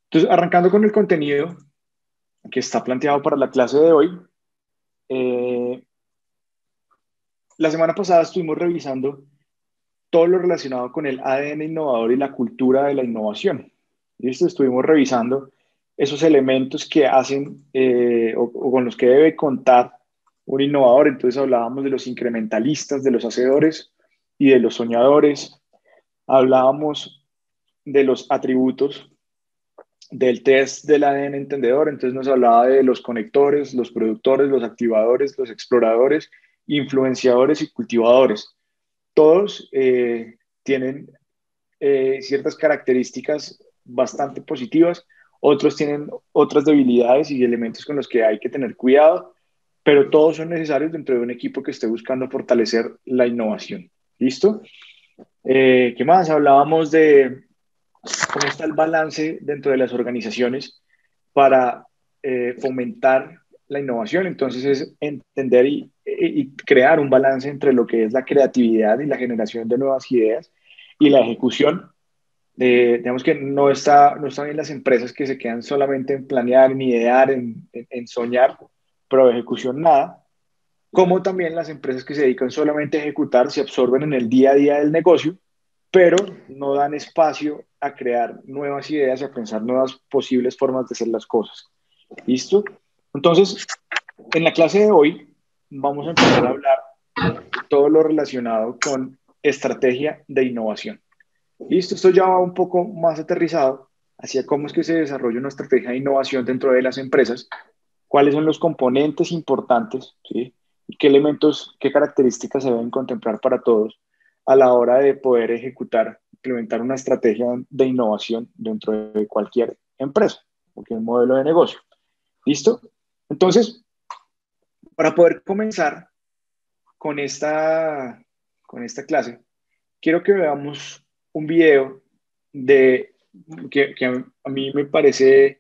Entonces, arrancando con el contenido que está planteado para la clase de hoy, eh, la semana pasada estuvimos revisando todo lo relacionado con el ADN innovador y la cultura de la innovación. ¿Listo? Estuvimos revisando esos elementos que hacen o con los que debe contar un innovador. Entonces hablábamos de los incrementalistas, de los hacedores y de los soñadores. Hablábamos de los atributos del test del ADN entendedor. Entonces nos hablaba de los conectores, los productores, los activadores, los exploradores, influenciadores y cultivadores. Todos tienen ciertas características bastante positivas, otros tienen otras debilidades y elementos con los que hay que tener cuidado, pero todos son necesarios dentro de un equipo que esté buscando fortalecer la innovación. ¿Listo? ¿Qué más? Hablábamos de cómo está el balance dentro de las organizaciones para fomentar la innovación. Entonces es entender y crear un balance entre lo que es la creatividad y la generación de nuevas ideas y la ejecución. Digamos que no está bien las empresas que se quedan solamente en planear, en idear, en soñar, pero de ejecución nada, como también las empresas que se dedican solamente a ejecutar se absorben en el día a día del negocio, pero no dan espacio a crear nuevas ideas y a pensar nuevas posibles formas de hacer las cosas. ¿Listo? Entonces, en la clase de hoy vamos a empezar a hablar todo lo relacionado con estrategia de innovación. Listo, esto ya va un poco más aterrizado hacia cómo es que se desarrolla una estrategia de innovación dentro de las empresas, cuáles son los componentes importantes, ¿sí? Y qué elementos, qué características se deben contemplar para todos a la hora de poder ejecutar, implementar una estrategia de innovación dentro de cualquier empresa, cualquier modelo de negocio. ¿Listo? Entonces, para poder comenzar con con esta clase, quiero que veamos un video de, que a mí me parece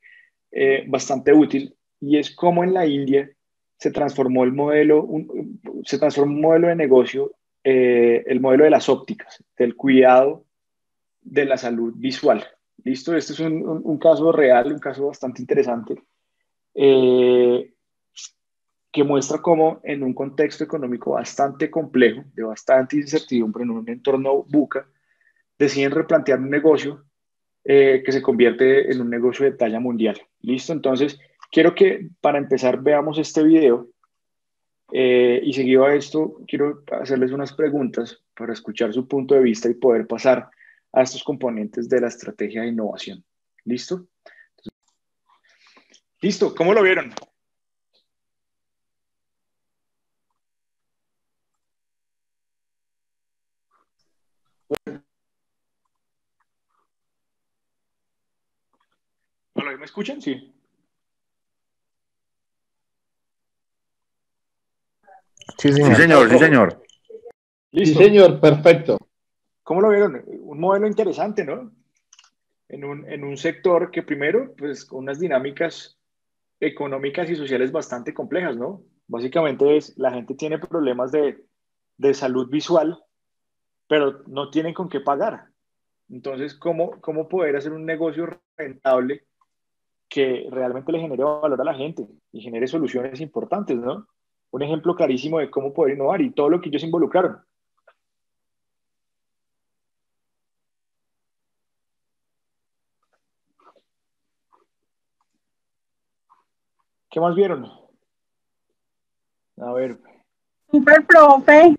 bastante útil y es cómo en la India se transformó se transformó un modelo de negocio, el modelo de las ópticas, del cuidado de la salud visual. ¿Listo? Este es un caso real, un caso bastante interesante, eh, que muestra cómo en un contexto económico bastante complejo, de bastante incertidumbre, en un entorno buca, deciden replantear un negocio que se convierte en un negocio de talla mundial. ¿Listo? Entonces, quiero que para empezar veamos este video y seguido a esto, quiero hacerles unas preguntas para escuchar su punto de vista y poder pasar a estos componentes de la estrategia de innovación. ¿Listo? ¿Listo? ¿Cómo lo vieron? ¿Me escuchan? Sí. Sí, Sí, señor. señor, sí, señor. ¿Listo? Sí, señor, perfecto. ¿Cómo lo vieron? Un modelo interesante, ¿no? En un sector que primero, pues con unas dinámicas económicas y sociales bastante complejas, ¿no? Básicamente es, la gente tiene problemas de salud visual, pero no tienen con qué pagar. Entonces, ¿cómo poder hacer un negocio rentable que realmente le genere valor a la gente y genere soluciones importantes, ¿no? Un ejemplo clarísimo de cómo poder innovar y todo lo que ellos involucraron. ¿Qué más vieron? A ver. Super, profe.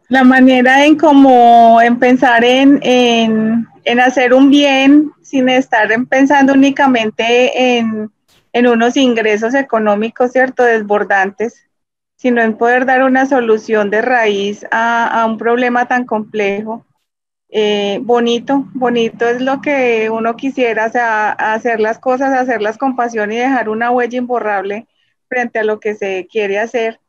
La manera en cómo en pensar en hacer un bien sin estar pensando únicamente en unos ingresos económicos, ¿cierto? Desbordantes, sino en poder dar una solución de raíz a un problema tan complejo. Bonito es lo que uno quisiera, o sea, hacer las cosas, hacerlas con pasión y dejar una huella imborrable frente a lo que se quiere hacer.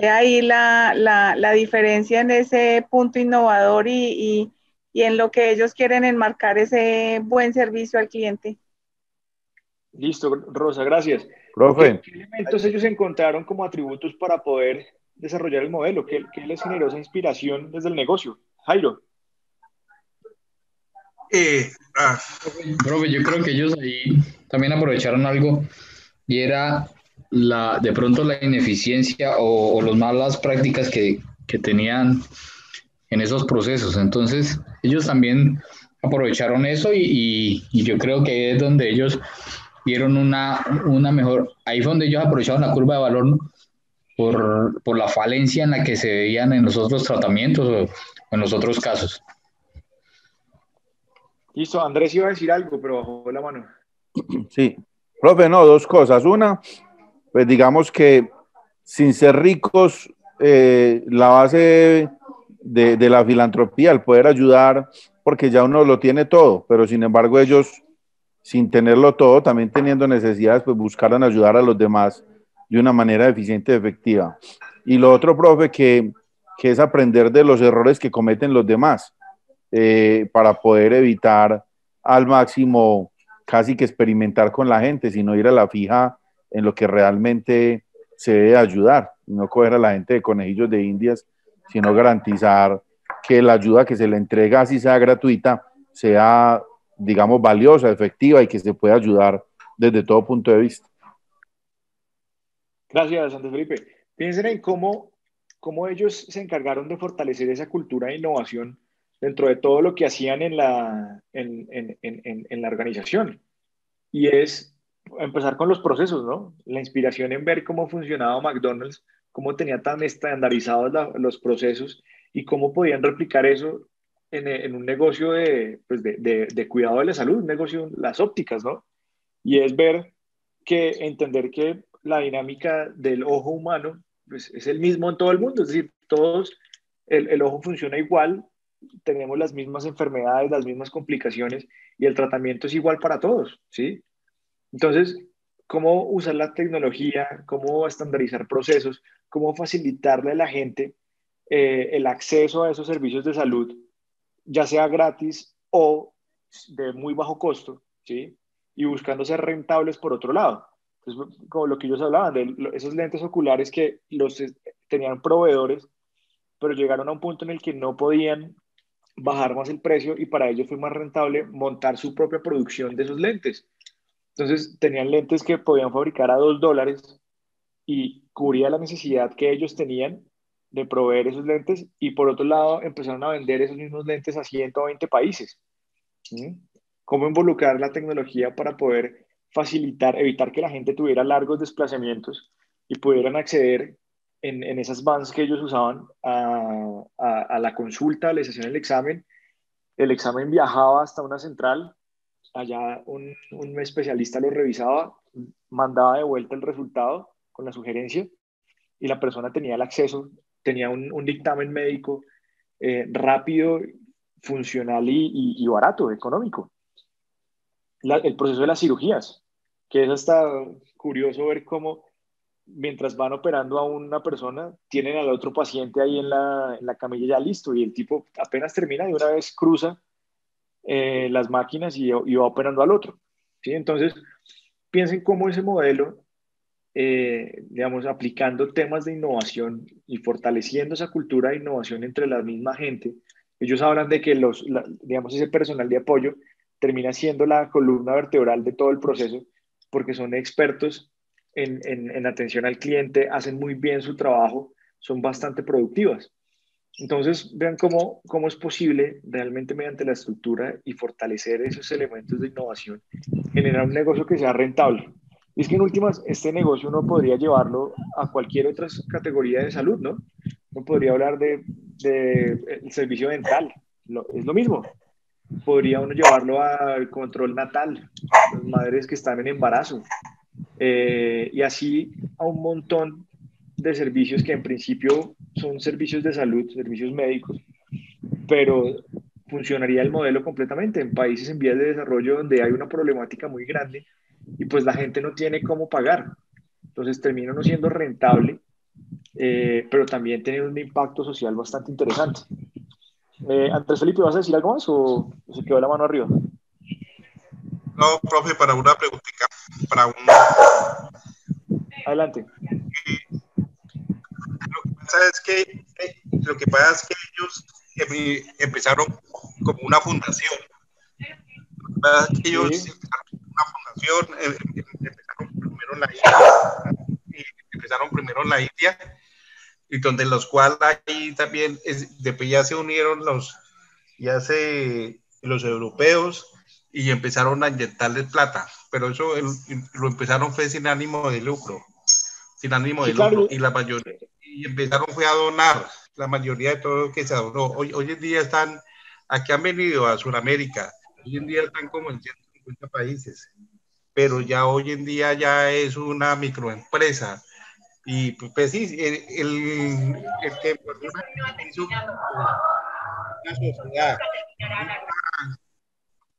Ahí la diferencia en ese punto innovador y en lo que ellos quieren enmarcar ese buen servicio al cliente. Listo, Rosa, gracias. Profe, ¿Qué elementos ellos encontraron como atributos para poder desarrollar el modelo? ¿Qué les generó esa inspiración desde el negocio? Jairo. Profe, yo creo que ellos ahí también aprovecharon algo y era de pronto la ineficiencia o las malas prácticas que tenían en esos procesos. Entonces, ellos también aprovecharon eso y yo creo que ahí es donde ellos vieron una mejor, ahí fue donde ellos aprovecharon la curva de valor, ¿no? Por la falencia en la que se veían en los otros tratamientos o en los otros casos. Listo, Andrés iba a decir algo, pero bajó la mano. Sí, profe, no, dos cosas. Una, pues digamos que sin ser ricos, la base de la filantropía, el poder ayudar, porque ya uno lo tiene todo, pero sin embargo ellos, sin tenerlo todo, también teniendo necesidades, pues buscaron ayudar a los demás de una manera eficiente y efectiva. Y lo otro, profe, que es aprender de los errores que cometen los demás, para poder evitar al máximo casi que experimentar con la gente, sino ir a la fija en lo que realmente se debe ayudar, no coger a la gente de conejillos de indias, sino garantizar que la ayuda que se le entrega, así sea gratuita, sea, digamos, valiosa, efectiva y que se pueda ayudar desde todo punto de vista. Gracias, Andrés Felipe. Piensen en cómo ellos se encargaron de fortalecer esa cultura de innovación dentro de todo lo que hacían en la organización. Y es empezar con los procesos, ¿no? La inspiración en ver cómo funcionaba McDonald's, cómo tenía tan estandarizados los procesos y cómo podían replicar eso en un negocio de cuidado de la salud, un negocio, las ópticas, ¿no? Y es entender que la dinámica del ojo humano pues, es el mismo en todo el mundo, es decir, todos, el ojo funciona igual, tenemos las mismas enfermedades, las mismas complicaciones y el tratamiento es igual para todos, ¿sí? Entonces, ¿cómo usar la tecnología? ¿Cómo estandarizar procesos? ¿Cómo facilitarle a la gente el acceso a esos servicios de salud, ya sea gratis o de muy bajo costo, ¿sí? Y buscando ser rentables por otro lado. Entonces, como lo que ellos hablaban, de esos lentes oculares que tenían proveedores, pero llegaron a un punto en el que no podían bajar más el precio y para ellos fue más rentable montar su propia producción de esos lentes. Entonces tenían lentes que podían fabricar a $2 y cubría la necesidad que ellos tenían de proveer esos lentes y por otro lado empezaron a vender esos mismos lentes a 120 países. ¿Sí? ¿Cómo involucrar la tecnología para poder facilitar, evitar que la gente tuviera largos desplazamientos y pudieran acceder en esas vans que ellos usaban a la consulta, les hacían el examen viajaba hasta una central, allá un especialista lo revisaba, mandaba de vuelta el resultado con la sugerencia y la persona tenía el acceso, tenía un dictamen médico rápido, funcional y barato, económico. El proceso de las cirugías, que es hasta curioso ver cómo mientras van operando a una persona, tienen al otro paciente ahí en la camilla ya listo y el tipo apenas termina de una vez cruza las máquinas y va operando al otro. ¿Sí? Entonces, piensen cómo ese modelo, digamos, aplicando temas de innovación y fortaleciendo esa cultura de innovación entre la misma gente, ellos hablan de que digamos, ese personal de apoyo termina siendo la columna vertebral de todo el proceso porque son expertos en atención al cliente, hacen muy bien su trabajo, son bastante productivas. Entonces, vean cómo es posible realmente mediante la estructura y fortalecer esos elementos de innovación, generar un negocio que sea rentable. Y es que en últimas, este negocio uno podría llevarlo a cualquier otra categoría de salud, ¿no? Uno podría hablar de el servicio dental, es lo mismo. Podría uno llevarlo al control natal, las madres que están en embarazo, y así a un montón de servicios que en principio son servicios de salud, servicios médicos, pero funcionaría el modelo completamente en países en vías de desarrollo donde hay una problemática muy grande y pues la gente no tiene cómo pagar. Entonces termina no siendo rentable, pero también tiene un impacto social bastante interesante. Andrés Felipe, ¿vas a decir algo más o se quedó la mano arriba? No, profe, para una preguntita, para un... Adelante. Lo que pasa es que ellos empezaron como una fundación Ellos Sí. empezaron una fundación, empezaron primero en la India, y donde los cuales ahí también, después ya se unieron los europeos y empezaron a inyectarles plata, pero eso lo empezaron fue sin ánimo de lucro, Sí, claro. y la mayoría, y empezaron fue a donar, la mayoría de todo lo que se donó. Hoy en día aquí han venido a Sudamérica, hoy en día están como en 150 países, pero ya hoy en día ya es una microempresa. Y pues sí, el que por una hizo una sociedad,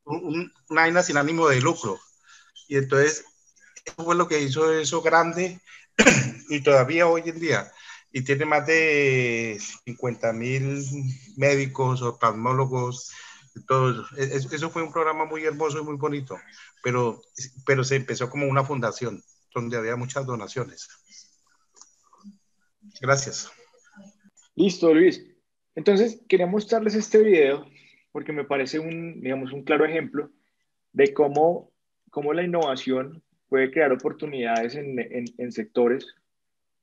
una vaina sin ánimo de lucro. Y entonces, eso fue lo que hizo eso grande y todavía hoy en día. Y tiene más de 50.000 médicos, oftalmólogos, todo eso. Eso fue un programa muy hermoso y muy bonito, pero se empezó como una fundación donde había muchas donaciones. Gracias. Listo, Luis. Entonces, quería mostrarles este video porque me parece digamos, un claro ejemplo de cómo la innovación puede crear oportunidades en sectores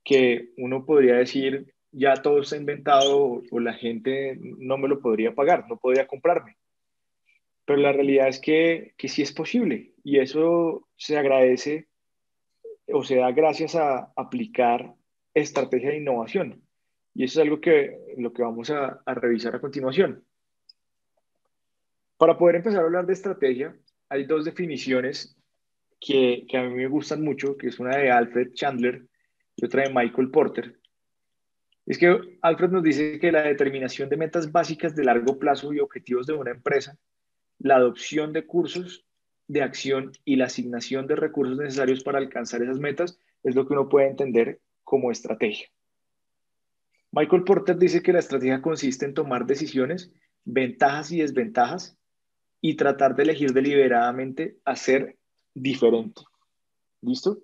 que uno podría decir, ya todo está inventado o la gente no me lo podría pagar, no podría comprarme. Pero la realidad es que sí es posible y eso se agradece o se da gracias a aplicar estrategia de innovación. Y eso es algo lo que vamos a revisar a continuación. Para poder empezar a hablar de estrategia, hay dos definiciones que a mí me gustan mucho, que es una de Alfred Chandler y otra de Michael Porter. Es que Alfred nos dice que la determinación de metas básicas de largo plazo y objetivos de una empresa, la adopción de cursos de acción y la asignación de recursos necesarios para alcanzar esas metas es lo que uno puede entender como estrategia. Michael Porter dice que la estrategia consiste en tomar decisiones, ventajas y desventajas y tratar de elegir deliberadamente hacer diferente. ¿Listo?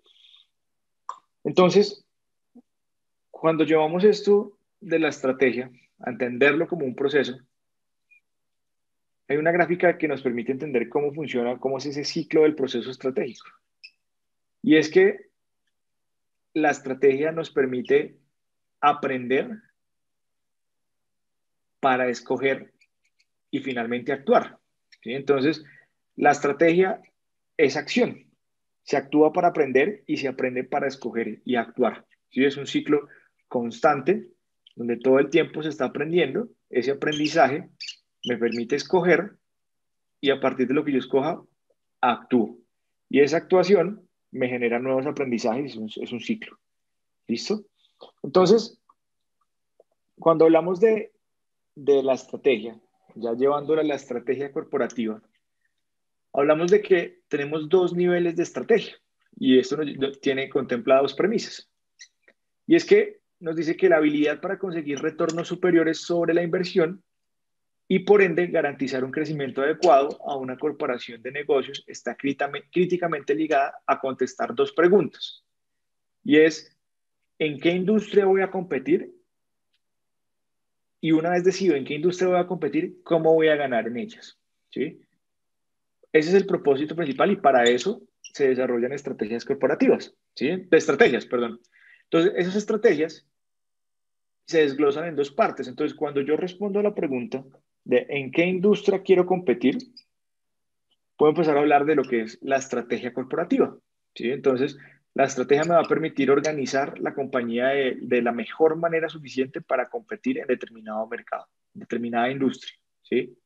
Entonces, cuando llevamos esto de la estrategia a entenderlo como un proceso, hay una gráfica que nos permite entender cómo funciona, cómo es ese ciclo del proceso estratégico. Y es que la estrategia nos permite aprender para escoger y finalmente actuar. ¿Sí? Entonces, la estrategia es acción. Se actúa para aprender y se aprende para escoger y actuar. ¿Sí? Es un ciclo constante donde todo el tiempo se está aprendiendo. Ese aprendizaje me permite escoger y a partir de lo que yo escoja, actúo. Y esa actuación me genera nuevos aprendizajes, es un ciclo. ¿Listo? Entonces, cuando hablamos de la estrategia, ya llevándola a la estrategia corporativa, hablamos de que tenemos dos niveles de estrategia y esto tiene contemplado dos premisas. Y es que nos dice que la habilidad para conseguir retornos superiores sobre la inversión y por ende garantizar un crecimiento adecuado a una corporación de negocios está críticamente ligada a contestar dos preguntas. Y es, ¿en qué industria voy a competir? Y una vez decidido en qué industria voy a competir, ¿cómo voy a ganar en ellas? ¿Sí? Ese es el propósito principal y para eso se desarrollan estrategias corporativas, ¿sí? De estrategias, perdón. Entonces, esas estrategias se desglosan en dos partes. Entonces, cuando yo respondo a la pregunta de en qué industria quiero competir, puedo empezar a hablar de lo que es la estrategia corporativa, ¿sí? Entonces, la estrategia me va a permitir organizar la compañía de la mejor manera suficiente para competir en determinado mercado, en determinada industria, ¿sí?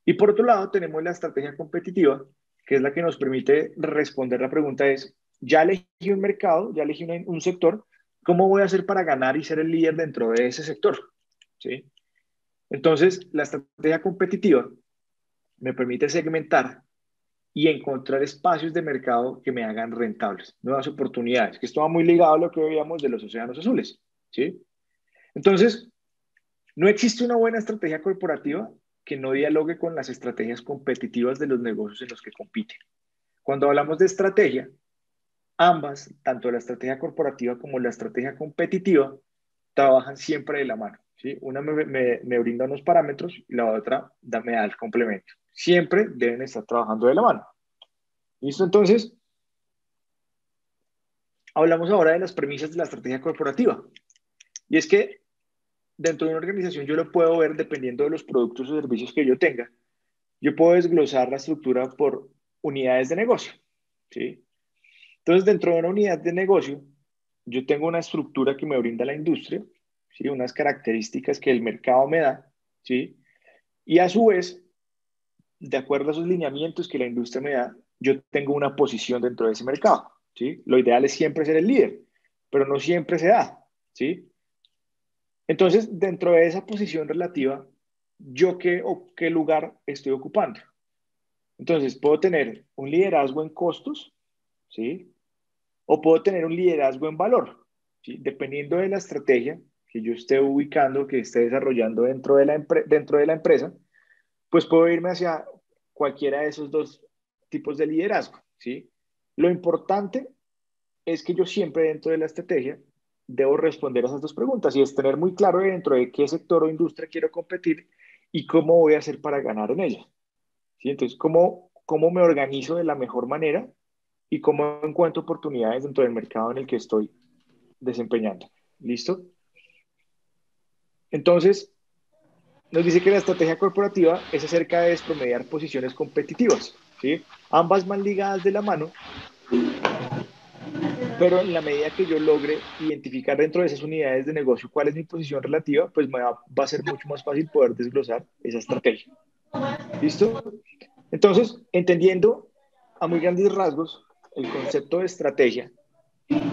Y por otro lado, tenemos la estrategia competitiva, que es la que nos permite responder la pregunta es, ya elegí un mercado, ya elegí un sector, ¿cómo voy a hacer para ganar y ser el líder dentro de ese sector? ¿Sí? Entonces, la estrategia competitiva me permite segmentar y encontrar espacios de mercado que me hagan rentables, nuevas oportunidades, que esto va muy ligado a lo que veíamos de los océanos azules. ¿Sí? Entonces, no existe una buena estrategia corporativa que no dialogue con las estrategias competitivas de los negocios en los que compiten. Cuando hablamos de estrategia, ambas, tanto la estrategia corporativa como la estrategia competitiva, trabajan siempre de la mano. ¿sí? Una me brinda unos parámetros y la otra me da el complemento. Siempre deben estar trabajando de la mano. ¿Listo? Entonces, hablamos ahora de las premisas de la estrategia corporativa. Y es que dentro de una organización yo lo puedo ver dependiendo de los productos o servicios que yo tenga. Yo puedo desglosar la estructura por unidades de negocio, ¿sí? Entonces, dentro de una unidad de negocio, yo tengo una estructura que me brinda la industria, ¿sí? Unas características que el mercado me da, ¿sí? Y a su vez, de acuerdo a esos lineamientos que la industria me da, yo tengo una posición dentro de ese mercado, ¿sí? Lo ideal es siempre ser el líder, pero no siempre se da, ¿sí? Entonces, dentro de esa posición relativa, ¿yo qué lugar estoy ocupando? Entonces, puedo tener un liderazgo en costos, ¿sí? O puedo tener un liderazgo en valor, ¿sí? Dependiendo de la estrategia que yo esté ubicando, que esté desarrollando dentro de la empresa, pues puedo irme hacia cualquiera de esos dos tipos de liderazgo, ¿sí? Lo importante es que yo siempre dentro de la estrategia debo responder a esas dos preguntas y es tener muy claro dentro de qué sector o industria quiero competir y cómo voy a hacer para ganar en ella, ¿sí? Entonces, cómo me organizo de la mejor manera y cómo encuentro oportunidades dentro del mercado en el que estoy desempeñando. ¿Listo? Entonces, nos dice que la estrategia corporativa es acerca de despromediar posiciones competitivas, ¿sí? Ambas van ligadas de la mano, pero en la medida que yo logre identificar dentro de esas unidades de negocio cuál es mi posición relativa, pues va a ser mucho más fácil poder desglosar esa estrategia. ¿Listo? Entonces, entendiendo a muy grandes rasgos el concepto de estrategia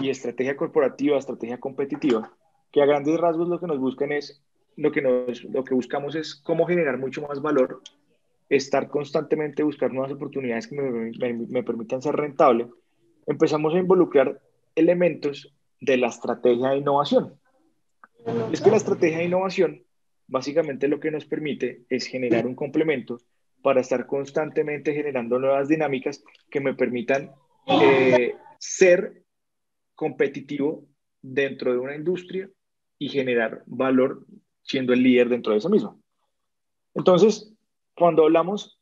y estrategia corporativa, estrategia competitiva, que a grandes rasgos lo que nos buscan es, lo que buscamos es cómo generar mucho más valor, estar constantemente buscar nuevas oportunidades que me permitan ser rentable. Empezamos a involucrar elementos de la estrategia de innovación. Y es que la estrategia de innovación básicamente lo que nos permite es generar un complemento para estar constantemente generando nuevas dinámicas que me permitan ser competitivo dentro de una industria y generar valor siendo el líder dentro de eso mismo. Entonces, cuando hablamos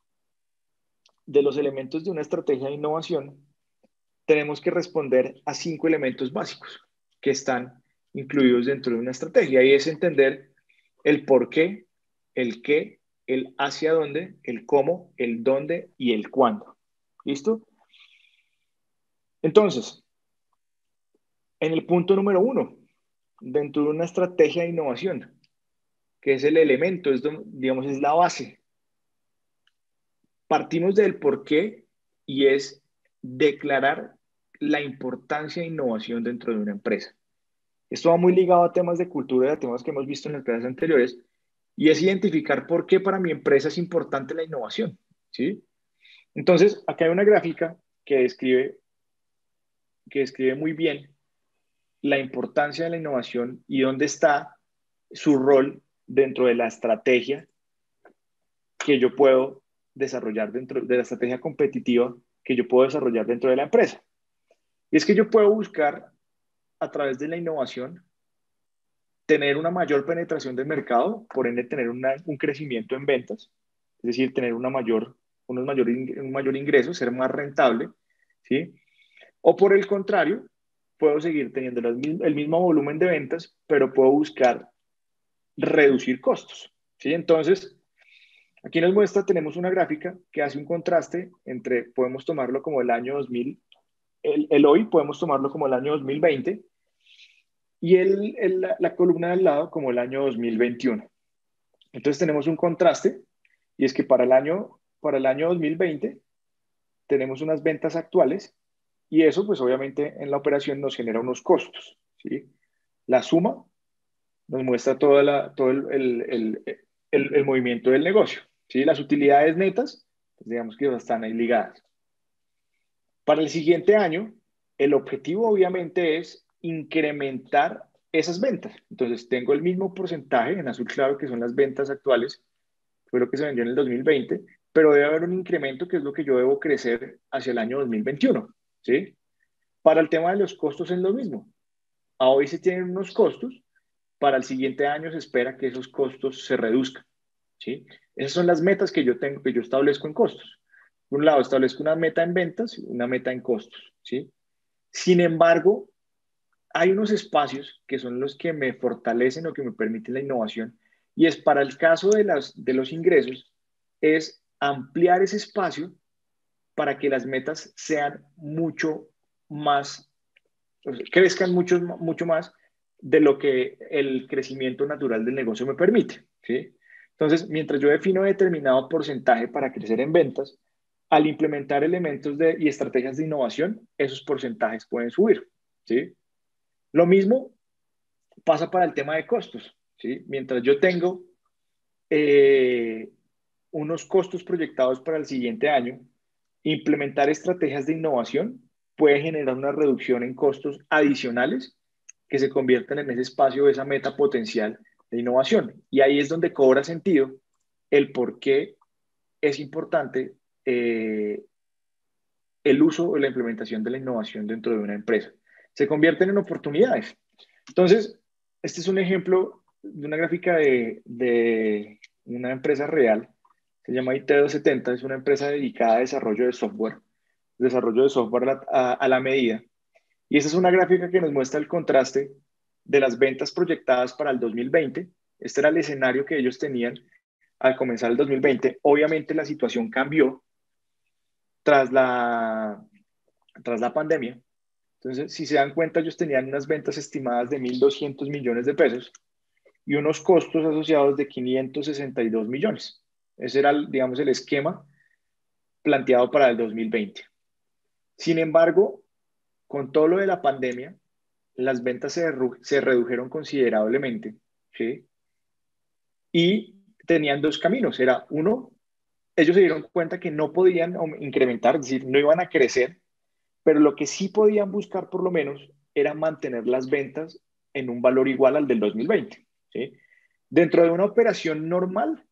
de los elementos de una estrategia de innovación, tenemos que responder a 5 elementos básicos que están incluidos dentro de una estrategia y es entender el por qué, el qué, el hacia dónde, el cómo, el dónde y el cuándo. ¿Listo? Entonces, en el punto número 1, dentro de una estrategia de innovación, que es el elemento, digamos, es la base. Partimos del por qué y es declarar la importancia de innovación dentro de una empresa. Esto va muy ligado a temas de cultura y a temas que hemos visto en las clases anteriores y es identificar por qué para mi empresa es importante la innovación, ¿sí? Entonces, acá hay una gráfica que describe muy bien la importancia de la innovación y dónde está su rol dentro de la estrategia que yo puedo desarrollar dentro de la estrategia competitiva que yo puedo desarrollar dentro de la empresa. Y es que yo puedo buscar a través de la innovación tener una mayor penetración del mercado, por ende tener un crecimiento en ventas, es decir, tener un mayor ingreso, ser más rentable, ¿sí? O por el contrario, puedo seguir teniendo el mismo volumen de ventas, pero puedo buscar reducir costos, ¿sí? Entonces, aquí nos muestra, tenemos una gráfica que hace un contraste entre, podemos tomarlo como el año 2000, el hoy podemos tomarlo como el año 2020 y la columna del lado como el año 2021. Entonces tenemos un contraste y es que para el año 2020 tenemos unas ventas actuales y eso pues obviamente en la operación nos genera unos costos, ¿sí? La suma nos muestra todo el movimiento del negocio, ¿sí? Las utilidades netas, pues digamos que están ahí ligadas. Para el siguiente año, el objetivo obviamente es incrementar esas ventas. Entonces, tengo el mismo porcentaje en azul claro que son las ventas actuales, fue lo que se vendió en el 2020, pero debe haber un incremento que es lo que yo debo crecer hacia el año 2021, ¿sí? Para el tema de los costos es lo mismo. A hoy se tienen unos costos para el siguiente año se espera que esos costos se reduzcan, ¿sí? Esas son las metas que yo tengo, que yo establezco en costos. Por un lado, establezco una meta en ventas y una meta en costos, ¿sí? Sin embargo, hay unos espacios que son los que me fortalecen o que me permiten la innovación, y es para el caso de los ingresos, es ampliar ese espacio para que las metas sean mucho más, o sea, crezcan mucho más de lo que el crecimiento natural del negocio me permite, ¿sí? Entonces, mientras yo defino determinado porcentaje para crecer en ventas, al implementar elementos y estrategias de innovación, esos porcentajes pueden subir, ¿sí? Lo mismo pasa para el tema de costos, ¿sí? Mientras yo tengo eh, unos costos proyectados para el siguiente año, implementar estrategias de innovación puede generar una reducción en costos adicionales que se conviertan en ese espacio, esa meta potencial de innovación. Y ahí es donde cobra sentido el por qué es importante el uso o la implementación de la innovación dentro de una empresa. Se convierten en oportunidades. Entonces, este es un ejemplo de una gráfica de una empresa real, se llama IT270, es una empresa dedicada a desarrollo de software a la medida. Y esta es una gráfica que nos muestra el contraste de las ventas proyectadas para el 2020. Este era el escenario que ellos tenían al comenzar el 2020. Obviamente la situación cambió tras tras la pandemia. Entonces, si se dan cuenta, ellos tenían unas ventas estimadas de 1.200 millones de pesos y unos costos asociados de 562 millones. Ese era, digamos, el esquema planteado para el 2020. Sin embargo, con todo lo de la pandemia, las ventas se redujeron considerablemente, ¿sí? Y tenían dos caminos. Era uno, ellos se dieron cuenta que no podían incrementar, es decir, no iban a crecer, pero lo que sí podían buscar por lo menos era mantener las ventas en un valor igual al del 2020, ¿sí? Dentro de una operación normal,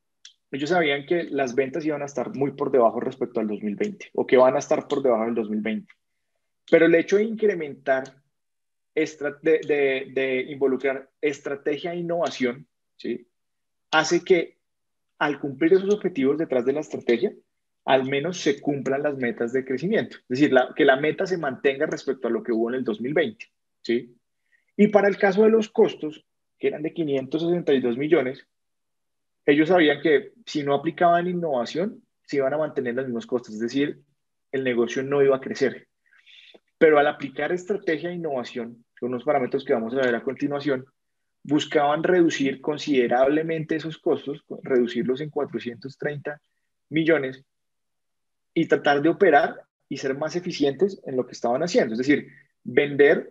ellos sabían que las ventas iban a estar muy por debajo respecto al 2020 o que van a estar por debajo del 2020. Pero el hecho de incrementar, de involucrar estrategia e innovación, ¿sí? Hace que al cumplir esos objetivos detrás de la estrategia, al menos se cumplan las metas de crecimiento. Es decir, que la meta se mantenga respecto a lo que hubo en el 2020, ¿sí? Y para el caso de los costos, que eran de 562 millones, ellos sabían que si no aplicaban innovación, se iban a mantener los mismos costos, es decir, el negocio no iba a crecer. Pero al aplicar estrategia e innovación, con unos parámetros que vamos a ver a continuación, buscaban reducir considerablemente esos costos, reducirlos en 430 millones y tratar de operar y ser más eficientes en lo que estaban haciendo. Es decir,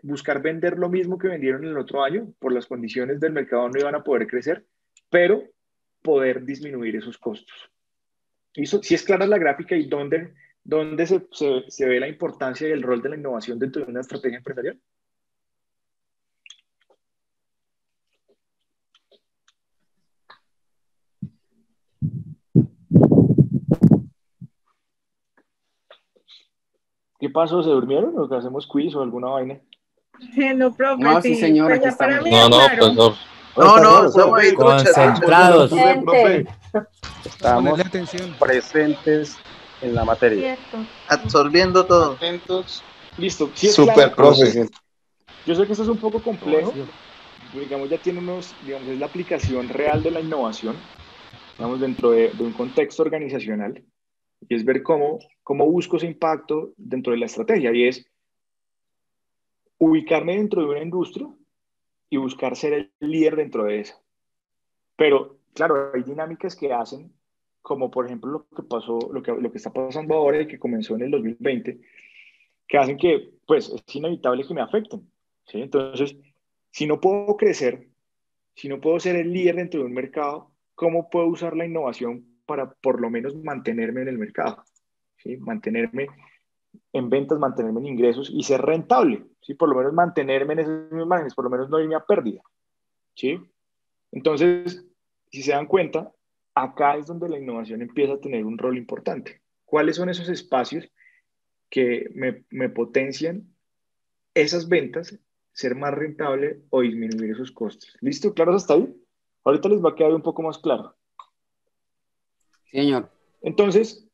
buscar vender lo mismo que vendieron el otro año, por las condiciones del mercado no iban a poder crecer, pero poder disminuir esos costos. Y si es clara la gráfica y dónde se ve la importancia y el rol de la innovación dentro de una estrategia empresarial. ¿Qué pasó? ¿Se durmieron o que hacemos quiz o alguna vaina? No, profe, No, sí, sí, señor, pues aquí ya para estamos. mí No, es no, claro. profesor. No, estamos ahí, trucha, Concentrados. profe. Estamos presentes en la materia. Cierto. Absorbiendo todo. Atentos. Listo. Sí es Super claro. profe. Yo sé que esto es un poco complejo. Digamos, ya tiene digamos, es la aplicación real de la innovación, digamos, dentro de un contexto organizacional. Y es ver cómo busco ese impacto dentro de la estrategia. Y es ubicarme dentro de una industria y buscar ser el líder dentro de esa. Pero, claro, hay dinámicas que hacen, como por ejemplo lo que pasó, lo que está pasando ahora y que comenzó en el 2020, que hacen que, pues, es inevitable que me afecten, ¿sí? Entonces, si no puedo crecer, si no puedo ser el líder dentro de un mercado, ¿cómo puedo usar la innovación para por lo menos mantenerme en el mercado? ¿Sí? Mantenerme en ventas, mantenerme en ingresos y ser rentable, ¿sí? Por lo menos mantenerme en esos mismos márgenes, por lo menos no irme a pérdida, ¿sí? Entonces, si se dan cuenta, acá es donde la innovación empieza a tener un rol importante. ¿Cuáles son esos espacios que me potencian esas ventas ser más rentable o disminuir sus costos. ¿Listo? ¿Claro hasta ahí? Ahorita les va a quedar un poco más claro. Sí, señor. Entonces,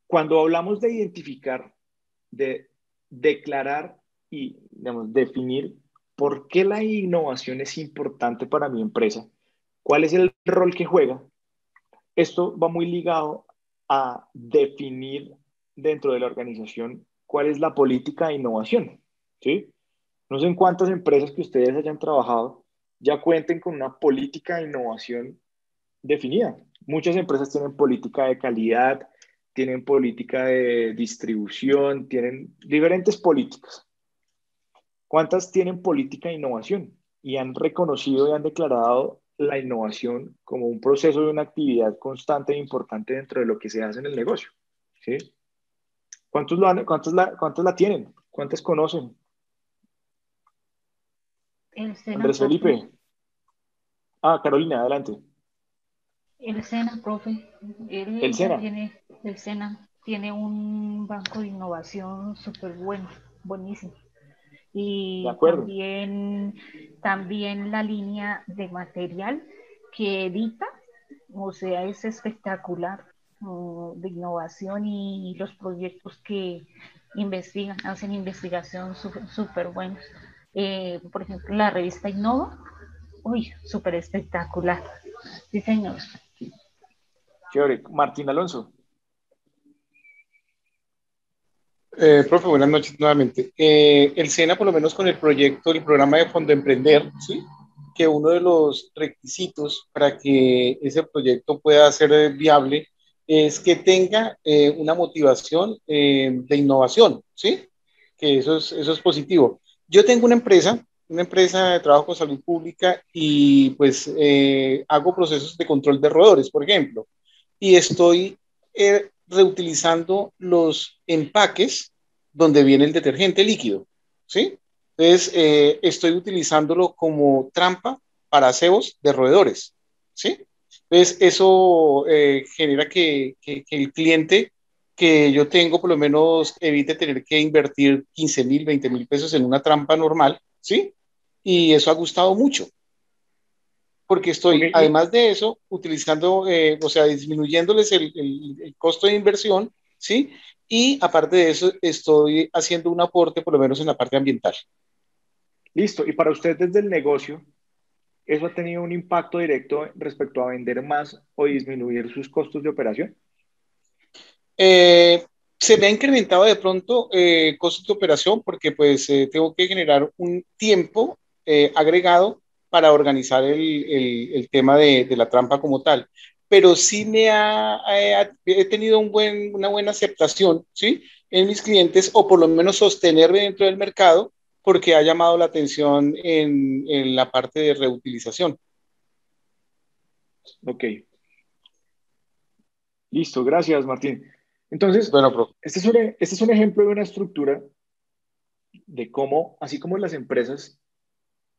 cuando hablamos de identificar, de declarar y, digamos, definir por qué la innovación es importante para mi empresa, cuál es el rol que juega, esto va muy ligado a definir dentro de la organización cuál es la política de innovación, ¿sí? No sé en cuántas empresas que ustedes hayan trabajado ya cuenten con una política de innovación definida. Muchas empresas tienen política de calidad, tienen política de distribución, tienen diferentes políticas. ¿Cuántas tienen política de innovación? Y han reconocido y han declarado la innovación como un proceso de una actividad constante e importante dentro de lo que se hace en el negocio. ¿Sí? ¿Cuántos la tienen? ¿Cuántas conocen? El SENA, Andrés profe. Felipe. Ah, Carolina, adelante. El SENA, profe. El SENA. El SENA tiene un banco de innovación súper bueno, buenísimo. De Y acuerdo. también la línea de material que edita, o sea, es espectacular, de innovación, y los proyectos que investigan, hacen investigación súper buenos. Por ejemplo, la revista Innova, uy, súper espectacular. Sí, señor. Chévere. Martín Alonso. Profe, buenas noches nuevamente. El SENA, por lo menos con el proyecto, el programa de Fondo Emprender, ¿sí? Que uno de los requisitos para que ese proyecto pueda ser viable es que tenga una motivación de innovación, ¿sí? Que eso es positivo. Yo tengo una empresa de trabajo con salud pública y pues hago procesos de control de roedores, por ejemplo, y estoy reutilizando los empaques donde viene el detergente líquido, ¿sí? Entonces, estoy utilizándolo como trampa para cebos de roedores, ¿sí? Entonces, eso genera que el cliente que yo tengo por lo menos evite tener que invertir 15,000, 20,000 pesos en una trampa normal, ¿sí? Y eso ha gustado mucho porque estoy, Okay. además de eso, utilizando, o sea, disminuyéndoles el costo de inversión, ¿sí? Y aparte de eso, estoy haciendo un aporte, por lo menos en la parte ambiental. Listo. Y para usted desde el negocio, ¿eso ha tenido un impacto directo respecto a vender más o disminuir sus costos de operación? Se me ha incrementado de pronto costos de operación porque pues tengo que generar un tiempo agregado para organizar el tema de la trampa como tal. Pero sí he tenido una buena aceptación, ¿sí? En mis clientes, o por lo menos sostenerme dentro del mercado, porque ha llamado la atención en la parte de reutilización. Ok. Listo. Gracias, Martín. Entonces, Bueno, profe. este es un ejemplo de una estructura de cómo, así como las empresas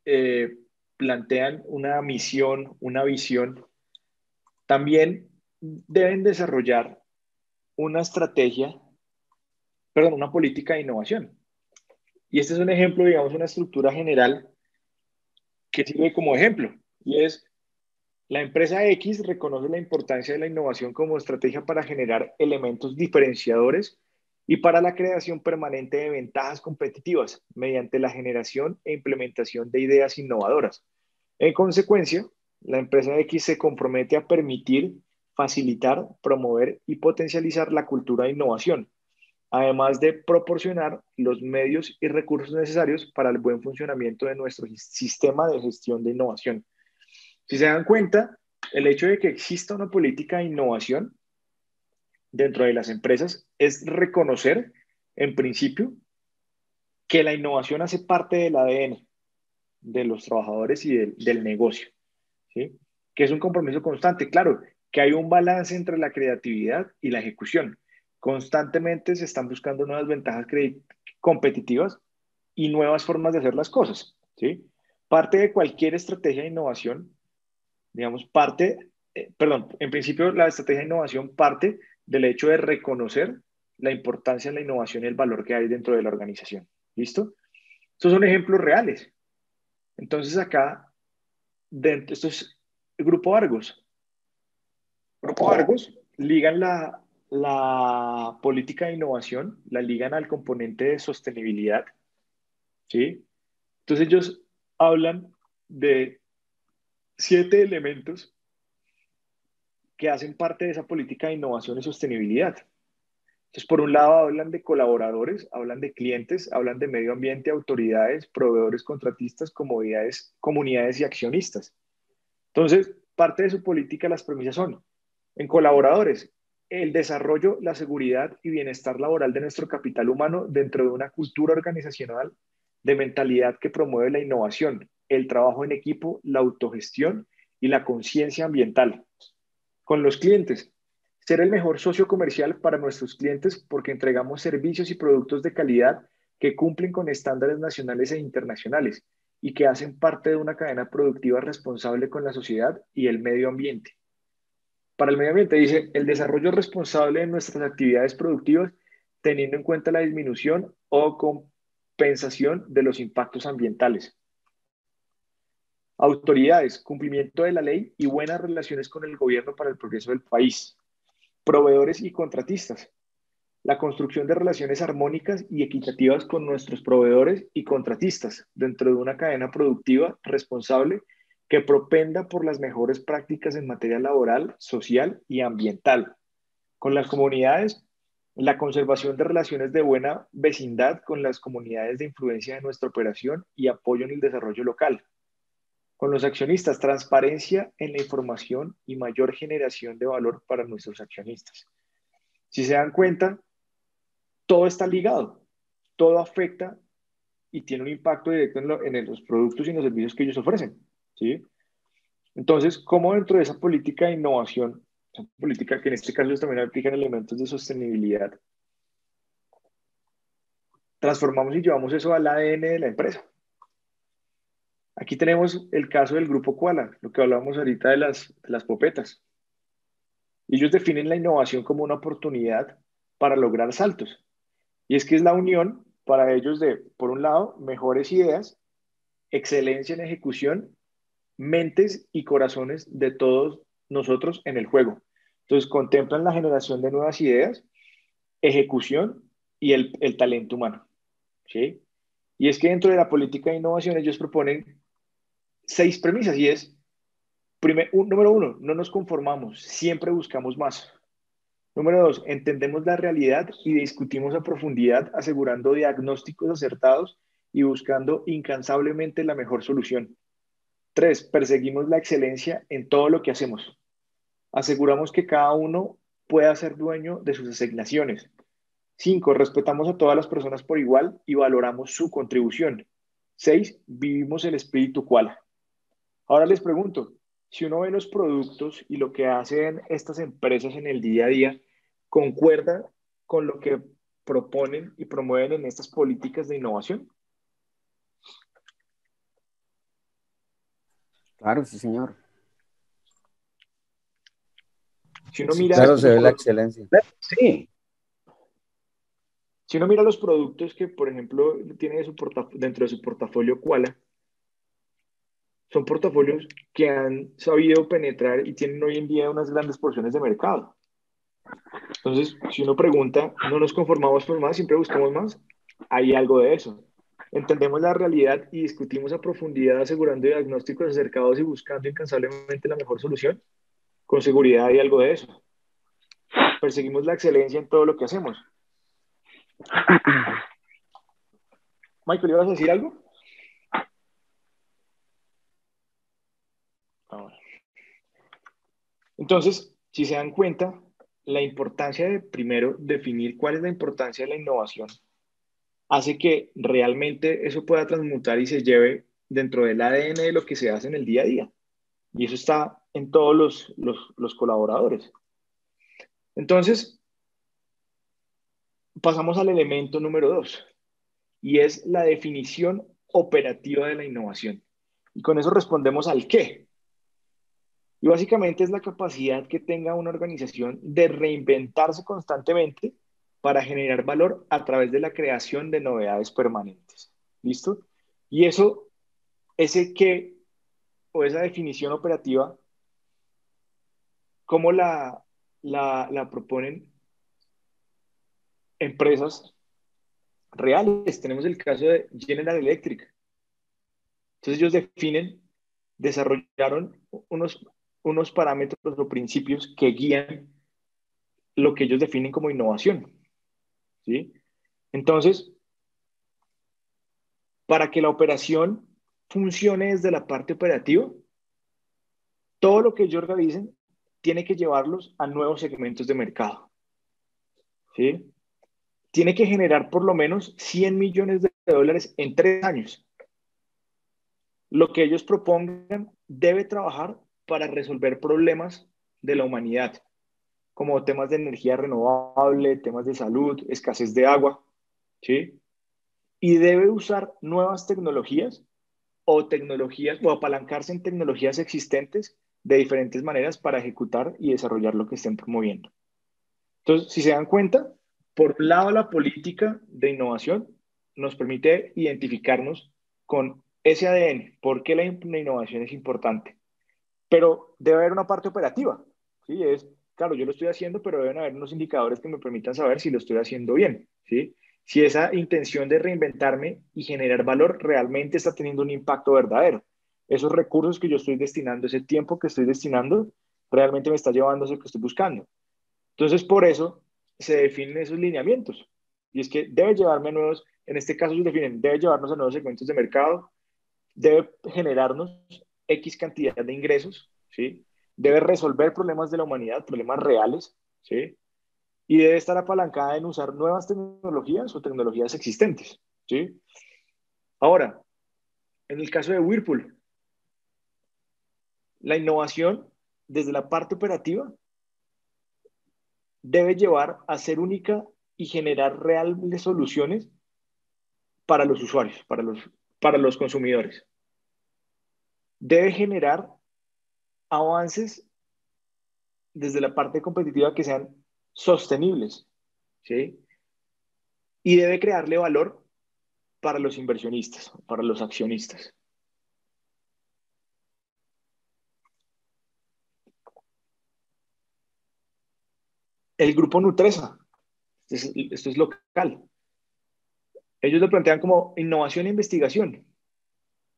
eh, plantean una misión, una visión, también deben desarrollar una estrategia, perdón, una política de innovación. Y este es un ejemplo, digamos, una estructura general que sirve como ejemplo. Y es, la empresa X reconoce la importancia de la innovación como estrategia para generar elementos diferenciadores y para la creación permanente de ventajas competitivas mediante la generación e implementación de ideas innovadoras. En consecuencia, la empresa X se compromete a permitir, facilitar, promover y potencializar la cultura de innovación, además de proporcionar los medios y recursos necesarios para el buen funcionamiento de nuestro sistema de gestión de innovación. Si se dan cuenta, el hecho de que exista una política de innovación dentro de las empresas es reconocer, en principio, que la innovación hace parte del ADN de los trabajadores y del negocio, ¿sí? Que es un compromiso constante. Claro, que hay un balance entre la creatividad y la ejecución. Constantemente se están buscando nuevas ventajas competitivas y nuevas formas de hacer las cosas, ¿sí? Parte de cualquier estrategia de innovación, digamos, en principio la estrategia de innovación parte del hecho de reconocer la importancia de la innovación y el valor que hay dentro de la organización. ¿Listo? Estos son ejemplos reales. Entonces acá, esto es el Grupo Argos. Grupo Argos ligan la política de innovación, la ligan al componente de sostenibilidad, ¿sí? Entonces ellos hablan de 7 elementos que hacen parte de esa política de innovación y sostenibilidad. Entonces, por un lado, hablan de colaboradores, hablan de clientes, hablan de medio ambiente, autoridades, proveedores, contratistas, comunidades y accionistas. Entonces, parte de su política, las premisas son, en colaboradores, el desarrollo, la seguridad y bienestar laboral de nuestro capital humano dentro de una cultura organizacional de mentalidad que promueve la innovación, el trabajo en equipo, la autogestión y la conciencia ambiental. Con los clientes, ser el mejor socio comercial para nuestros clientes porque entregamos servicios y productos de calidad que cumplen con estándares nacionales e internacionales y que hacen parte de una cadena productiva responsable con la sociedad y el medio ambiente. Para el medio ambiente dice, el desarrollo responsable de nuestras actividades productivas teniendo en cuenta la disminución o compensación de los impactos ambientales. Autoridades, cumplimiento de la ley y buenas relaciones con el gobierno para el progreso del país. Proveedores y contratistas. La construcción de relaciones armónicas y equitativas con nuestros proveedores y contratistas dentro de una cadena productiva responsable que propenda por las mejores prácticas en materia laboral, social y ambiental. Con las comunidades, la conservación de relaciones de buena vecindad con las comunidades de influencia de nuestra operación y apoyo en el desarrollo local. Con los accionistas, transparencia en la información y mayor generación de valor para nuestros accionistas. Si se dan cuenta, todo está ligado, todo afecta y tiene un impacto directo en los productos y en los servicios que ellos ofrecen, ¿sí? Entonces, ¿cómo dentro de esa política de innovación, esa política que en este caso también aplican elementos de sostenibilidad, transformamos y llevamos eso al ADN de la empresa? Aquí tenemos el caso del Grupo Koala, lo que hablábamos ahorita de las popetas. Ellos definen la innovación como una oportunidad para lograr saltos. Y es que es la unión para ellos de, por un lado, mejores ideas, excelencia en ejecución, mentes y corazones de todos nosotros en el juego. Entonces, contemplan la generación de nuevas ideas, ejecución y el talento humano, ¿sí? Y es que dentro de la política de innovación ellos proponen 6 premisas y es, número 1, no nos conformamos, siempre buscamos más. Número 2, entendemos la realidad y discutimos a profundidad, asegurando diagnósticos acertados y buscando incansablemente la mejor solución. 3, perseguimos la excelencia en todo lo que hacemos. Aseguramos que cada uno pueda ser dueño de sus asignaciones. 5, respetamos a todas las personas por igual y valoramos su contribución. 6, vivimos el espíritu Koala. Ahora les pregunto, si uno ve los productos y lo que hacen estas empresas en el día a día, ¿concuerda con lo que proponen y promueven en estas políticas de innovación? Claro, sí, señor. Si uno mira, claro, se ve la excelencia. Sí. Si uno mira los productos que, por ejemplo, tiene dentro de su portafolio Koala, son portafolios que han sabido penetrar y tienen hoy en día unas grandes porciones de mercado. Entonces, si uno pregunta, ¿no nos conformamos por más, siempre buscamos más? Hay algo de eso. Entendemos la realidad y discutimos a profundidad asegurando diagnósticos acercados y buscando incansablemente la mejor solución. Con seguridad hay algo de eso. Perseguimos la excelencia en todo lo que hacemos. Michael, ¿ibas a decir algo? Ahora. Entonces, si se dan cuenta, la importancia de primero definir cuál es la importancia de la innovación hace que realmente eso pueda transmutar y se lleve dentro del ADN de lo que se hace en el día a día. Y eso está en todos los colaboradores. Entonces, pasamos al elemento número 2, y es la definición operativa de la innovación. Y con eso respondemos al qué. Y básicamente es la capacidad que tenga una organización de reinventarse constantemente para generar valor a través de la creación de novedades permanentes. ¿Listo? Y eso, ese qué o esa definición operativa, ¿cómo la proponen empresas reales? Tenemos el caso de General Electric. Entonces ellos definen, desarrollaron unos parámetros o principios que guían lo que ellos definen como innovación, ¿sí? Entonces, para que la operación funcione desde la parte operativa, todo lo que ellos realicen tiene que llevarlos a nuevos segmentos de mercado, ¿sí? Tiene que generar por lo menos 100 millones de dólares en 3 años. Lo que ellos propongan debe trabajar para resolver problemas de la humanidad, como temas de energía renovable, temas de salud, escasez de agua, ¿sí? Y debe usar nuevas tecnologías o apalancarse en tecnologías existentes de diferentes maneras para ejecutar y desarrollar lo que estén promoviendo. Entonces, si se dan cuenta, por un lado, la política de innovación nos permite identificarnos con ese ADN, por qué la innovación es importante. Pero debe haber una parte operativa, ¿sí? Claro, yo lo estoy haciendo, pero deben haber unos indicadores que me permitan saber si lo estoy haciendo bien, ¿sí? Si esa intención de reinventarme y generar valor realmente está teniendo un impacto verdadero. Esos recursos que yo estoy destinando, ese tiempo que estoy destinando, realmente me está llevando a eso que estoy buscando. Entonces, por eso se definen esos lineamientos. Y es que debe llevarme a nuevos, en este caso se definen, debe llevarnos a nuevos segmentos de mercado, debe generarnos X cantidad de ingresos, ¿sí? Debe resolver problemas de la humanidad, problemas reales, ¿sí? Y debe estar apalancada en usar nuevas tecnologías o tecnologías existentes, ¿sí? Ahora, en el caso de Whirlpool, la innovación desde la parte operativa debe llevar a ser única y generar reales soluciones para los usuarios, para los consumidores. Debe generar avances desde la parte competitiva que sean sostenibles, ¿sí? Y debe crearle valor para los inversionistas, para los accionistas. El grupo Nutresa, esto es local. Ellos lo plantean como innovación e investigación.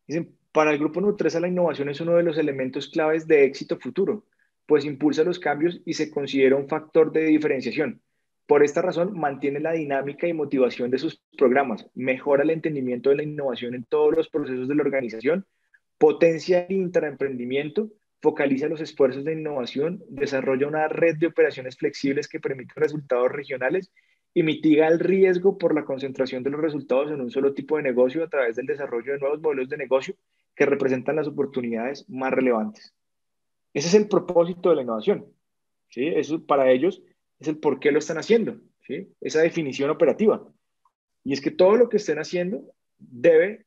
Dicen, para el grupo Nutresa la innovación es uno de los elementos claves de éxito futuro, pues impulsa los cambios y se considera un factor de diferenciación. Por esta razón, mantiene la dinámica y motivación de sus programas, mejora el entendimiento de la innovación en todos los procesos de la organización, potencia el intraemprendimiento, focaliza los esfuerzos de innovación, desarrolla una red de operaciones flexibles que permiten resultados regionales y mitiga el riesgo por la concentración de los resultados en un solo tipo de negocio a través del desarrollo de nuevos modelos de negocio que representan las oportunidades más relevantes. Ese es el propósito de la innovación, ¿sí? Eso para ellos es el por qué lo están haciendo, ¿sí? Esa definición operativa. Y es que todo lo que estén haciendo debe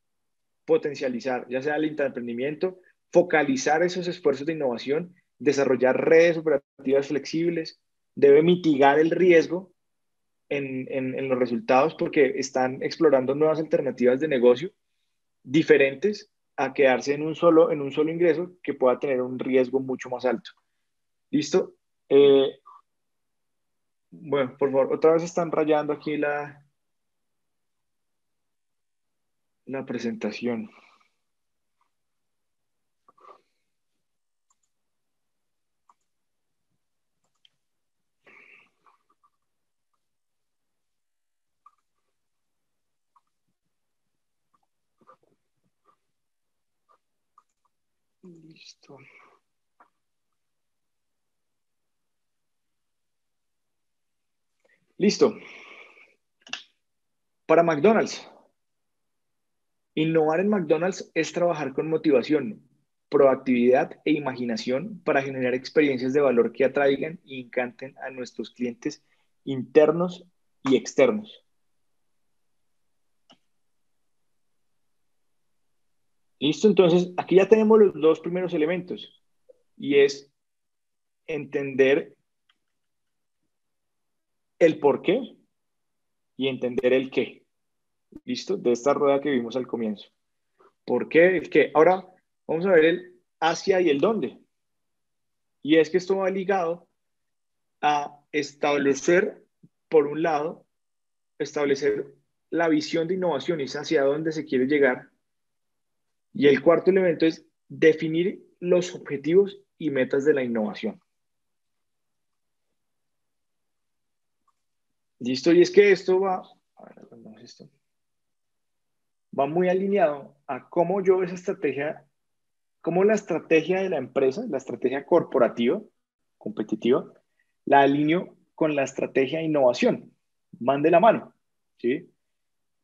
potencializar, ya sea el intraemprendimiento, focalizar esos esfuerzos de innovación, desarrollar redes operativas flexibles, debe mitigar el riesgo en los resultados porque están explorando nuevas alternativas de negocio diferentes a quedarse en un solo ingreso que pueda tener un riesgo mucho más alto. ¿Listo? Bueno, por favor, otra vez están rayando aquí la presentación. Listo. Listo. Para McDonald's. Innovar en McDonald's es trabajar con motivación, proactividad e imaginación para generar experiencias de valor que atraigan y encanten a nuestros clientes internos y externos. Listo, entonces aquí ya tenemos los dos primeros elementos y es entender el por qué y entender el qué. ¿Listo? De esta rueda que vimos al comienzo. ¿Por qué? El qué. Ahora vamos a ver el hacia y el dónde. Y es que esto va ligado a establecer, por un lado, establecer la visión de innovación y es hacia dónde se quiere llegar. Y el cuarto elemento es definir los objetivos y metas de la innovación. ¿Listo? Y es que esto va, a ver, esto, va muy alineado a cómo yo esa estrategia, cómo la estrategia de la empresa, la estrategia corporativa, competitiva, la alineo con la estrategia de innovación. Van de la mano, ¿sí?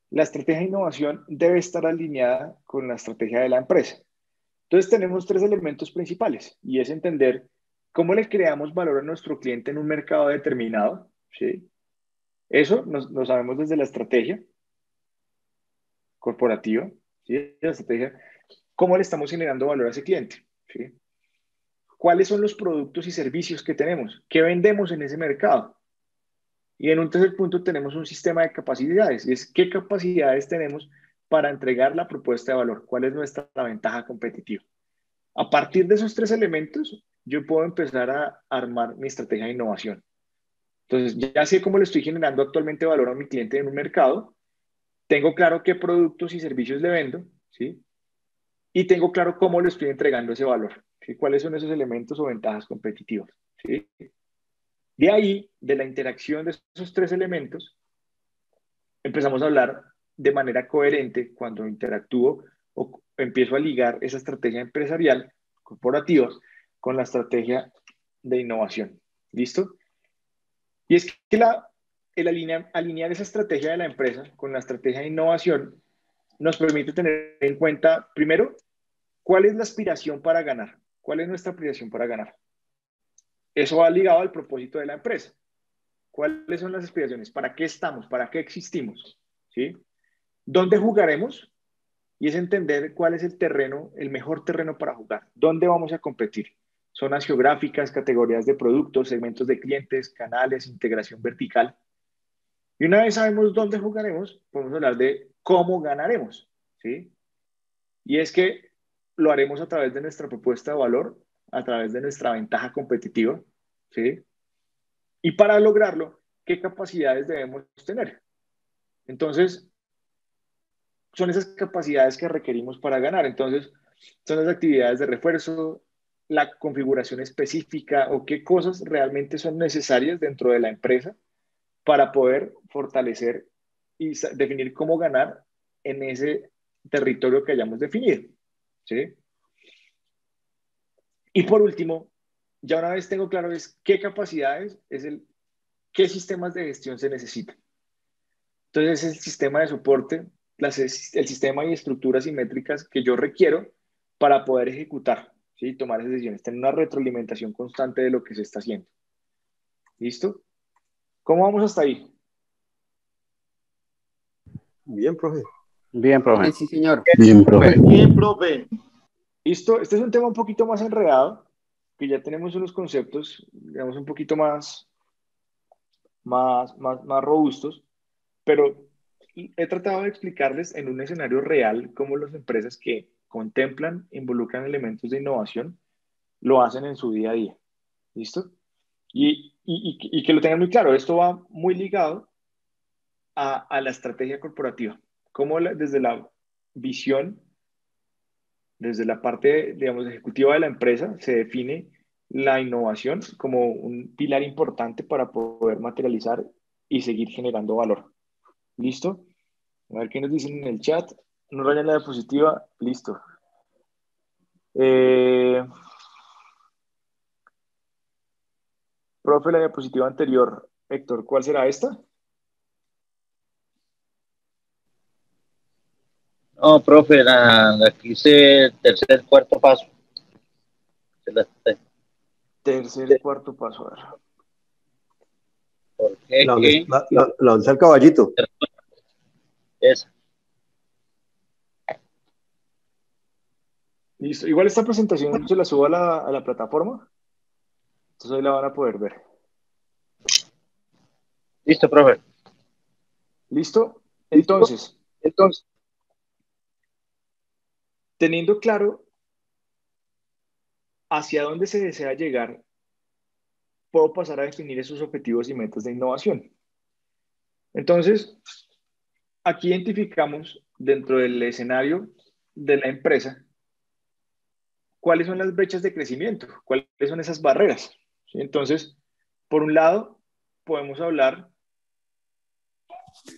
La estrategia de innovación debe estar alineada con la estrategia de la empresa. Entonces tenemos tres elementos principales y es entender cómo le creamos valor a nuestro cliente en un mercado determinado, ¿sí? Eso lo sabemos desde la estrategia corporativa, ¿sí? La estrategia, cómo le estamos generando valor a ese cliente, ¿sí? ¿Cuáles son los productos y servicios que tenemos? ¿Qué vendemos en ese mercado? Y en un tercer punto tenemos un sistema de capacidades, y es qué capacidades tenemos para entregar la propuesta de valor, cuál es nuestra ventaja competitiva. A partir de esos tres elementos, yo puedo empezar a armar mi estrategia de innovación. Entonces, ya sé cómo le estoy generando actualmente valor a mi cliente en un mercado, tengo claro qué productos y servicios le vendo, ¿sí? Y tengo claro cómo le estoy entregando ese valor, ¿sí? ¿Cuáles son esos elementos o ventajas competitivas? ¿Sí? De ahí, de la interacción de esos tres elementos, empezamos a hablar de manera coherente cuando interactúo o empiezo a ligar esa estrategia empresarial, corporativa, con la estrategia de innovación. ¿Listo? Y es que alinear esa estrategia de la empresa con la estrategia de innovación nos permite tener en cuenta, primero, cuál es la aspiración para ganar. ¿Cuál es nuestra aspiración para ganar? Eso va ligado al propósito de la empresa. ¿Cuáles son las aspiraciones? ¿Para qué estamos? ¿Para qué existimos? ¿Sí? ¿Dónde jugaremos? Y es entender cuál es el terreno, el mejor terreno para jugar. ¿Dónde vamos a competir? Zonas geográficas, categorías de productos, segmentos de clientes, canales, integración vertical. Y una vez sabemos dónde jugaremos, podemos hablar de cómo ganaremos, ¿sí? Y es que lo haremos a través de nuestra propuesta de valor, a través de nuestra ventaja competitiva, ¿sí? Y para lograrlo, ¿qué capacidades debemos tener? Entonces, son esas capacidades que requerimos para ganar. Entonces, son las actividades de refuerzo, la configuración específica o qué cosas realmente son necesarias dentro de la empresa para poder fortalecer y definir cómo ganar en ese territorio que hayamos definido. ¿Sí? Y por último, ya una vez tengo claro es qué capacidades, qué sistemas de gestión se necesitan. Entonces, es el sistema de soporte, el sistema y estructuras y métricas que yo requiero para poder ejecutar, ¿sí? Tomar esas decisiones, tener una retroalimentación constante de lo que se está haciendo. ¿Listo? ¿Cómo vamos hasta ahí? Bien, profe. Bien, profe. Sí, señor. Bien, profe. Bien, profe. ¿Listo? Este es un tema un poquito más enredado, que ya tenemos unos conceptos, digamos, un poquito más robustos, pero he tratado de explicarles en un escenario real cómo las empresas que contemplan, involucran elementos de innovación, lo hacen en su día a día. ¿Listo? Y que lo tengan muy claro, esto va muy ligado a la estrategia corporativa, cómo desde la visión, desde la parte, digamos, ejecutiva de la empresa, se define la innovación como un pilar importante para poder materializar y seguir generando valor. ¿Listo? A ver qué nos dicen en el chat. No rayan la diapositiva. Listo. Profe, la diapositiva anterior. Héctor, ¿cuál será esta? No, profe, la que hice tercer, cuarto paso. Tercer, cuarto paso. A ver. ¿Por qué? La donde está el caballito. Esa. Listo. Igual esta presentación se la subo a la plataforma. Entonces ahí la van a poder ver. Listo, profe. ¿Listo? Entonces, Teniendo claro hacia dónde se desea llegar, puedo pasar a definir esos objetivos y metas de innovación. Entonces, aquí identificamos dentro del escenario de la empresa cuáles son las brechas de crecimiento, cuáles son esas barreras. ¿Sí? Entonces, por un lado, podemos hablar,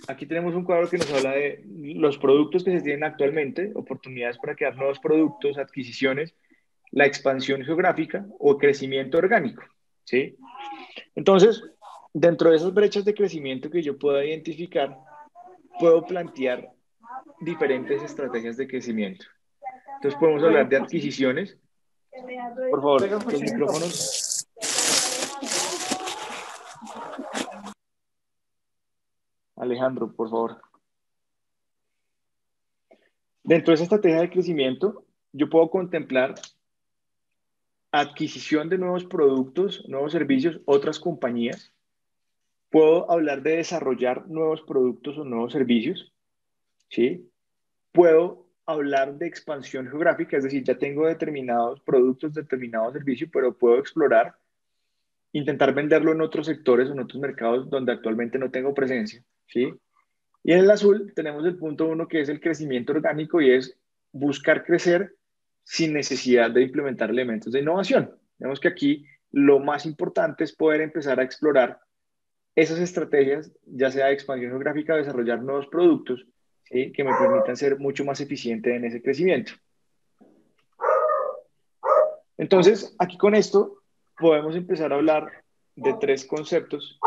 aquí tenemos un cuadro que nos habla de los productos que se tienen actualmente, oportunidades para crear nuevos productos, adquisiciones, la expansión geográfica o crecimiento orgánico. ¿Sí? Entonces, dentro de esas brechas de crecimiento que yo pueda identificar, puedo plantear diferentes estrategias de crecimiento. Entonces podemos hablar de adquisiciones. Por favor, los micrófonos. Alejandro, por favor. Dentro de esa estrategia de crecimiento, yo puedo contemplar adquisición de nuevos productos, nuevos servicios, otras compañías. Puedo hablar de desarrollar nuevos productos o nuevos servicios, ¿sí? Puedo hablar de expansión geográfica, es decir, ya tengo determinados productos, determinados servicios, pero puedo explorar, intentar venderlo en otros sectores, en otros mercados donde actualmente no tengo presencia, ¿sí? Y en el azul tenemos el punto 1, que es el crecimiento orgánico, y es buscar crecer sin necesidad de implementar elementos de innovación. Vemos que aquí lo más importante es poder empezar a explorar esas estrategias, ya sea de expansión geográfica, desarrollar nuevos productos, ¿sí? Que me permitan ser mucho más eficiente en ese crecimiento. Entonces, aquí con esto podemos empezar a hablar de 3 conceptos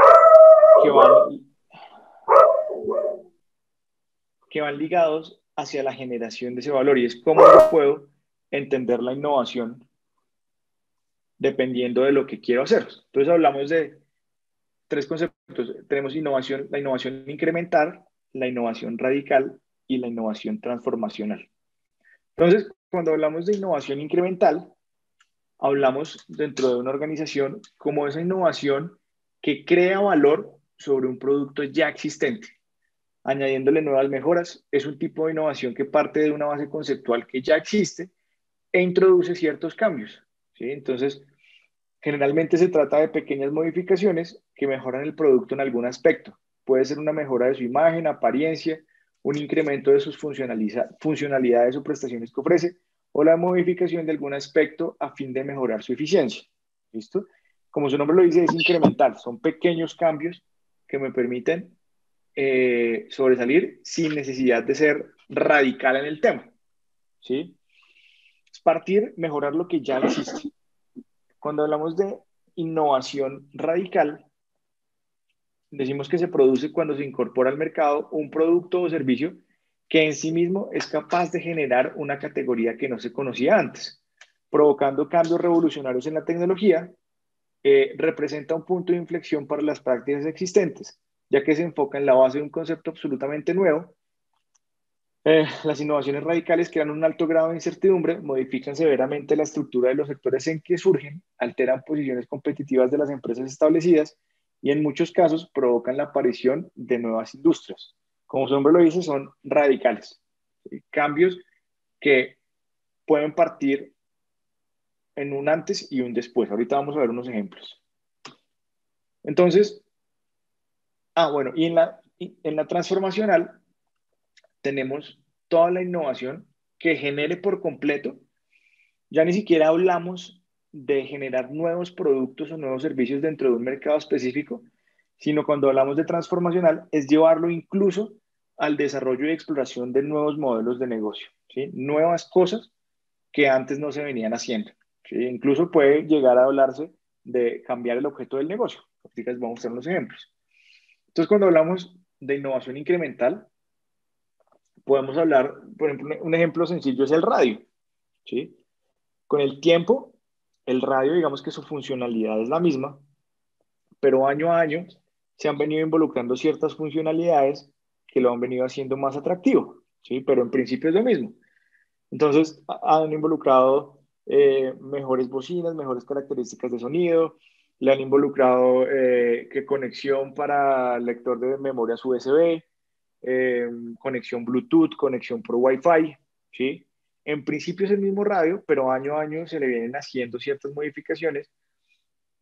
que van ligados hacia la generación de ese valor, y es cómo yo puedo entender la innovación dependiendo de lo que quiero hacer. Entonces hablamos de 3 conceptos. Tenemos innovación, la innovación incremental, la innovación radical y la innovación transformacional. Entonces, cuando hablamos de innovación incremental, hablamos dentro de una organización como esa innovación que crea valor sobre un producto ya existente, añadiéndole nuevas mejoras. Es un tipo de innovación que parte de una base conceptual que ya existe e introduce ciertos cambios, ¿sí? Entonces, generalmente se trata de pequeñas modificaciones que mejoran el producto en algún aspecto. Puede ser una mejora de su imagen, apariencia, un incremento de sus funcionalidades o prestaciones que ofrece, o la modificación de algún aspecto a fin de mejorar su eficiencia. ¿Listo? Como su nombre lo dice, es incremental. Son pequeños cambios que me permiten sobresalir sin necesidad de ser radical en el tema. ¿Sí? Es partir, mejorar lo que ya existe. Cuando hablamos de innovación radical, decimos que se produce cuando se incorpora al mercado un producto o servicio que en sí mismo es capaz de generar una categoría que no se conocía antes, provocando cambios revolucionarios en la tecnología. Representa un punto de inflexión para las prácticas existentes, ya que se enfoca en la base de un concepto absolutamente nuevo. Las innovaciones radicales crean un alto grado de incertidumbre, modifican severamente la estructura de los sectores en que surgen, alteran posiciones competitivas de las empresas establecidas y en muchos casos provocan la aparición de nuevas industrias. Como su nombre lo dice, son radicales. ¿Sí? Cambios que pueden partir en un antes y un después. Ahorita vamos a ver unos ejemplos. Entonces, bueno, y en la transformacional tenemos toda la innovación que genere por completo. Ya ni siquiera hablamos de generar nuevos productos o nuevos servicios dentro de un mercado específico, sino cuando hablamos de transformacional es llevarlo incluso al desarrollo y exploración de nuevos modelos de negocio, ¿sí? Nuevas cosas que antes no se venían haciendo, ¿sí? Incluso puede llegar a hablarse de cambiar el objeto del negocio. Ahorita les voy a mostrar unos ejemplos. Entonces, cuando hablamos de innovación incremental, podemos hablar, por ejemplo, un ejemplo sencillo es el radio, ¿sí? Con el tiempo, el radio, digamos que su funcionalidad es la misma, pero año a año se han venido involucrando ciertas funcionalidades que lo han venido haciendo más atractivo, ¿sí? Pero en principio es lo mismo. Entonces, han involucrado mejores bocinas, mejores características de sonido, le han involucrado que conexión para lector de memorias USB, conexión Bluetooth, conexión por Wi-Fi, ¿sí? En principio es el mismo radio, pero año a año se le vienen haciendo ciertas modificaciones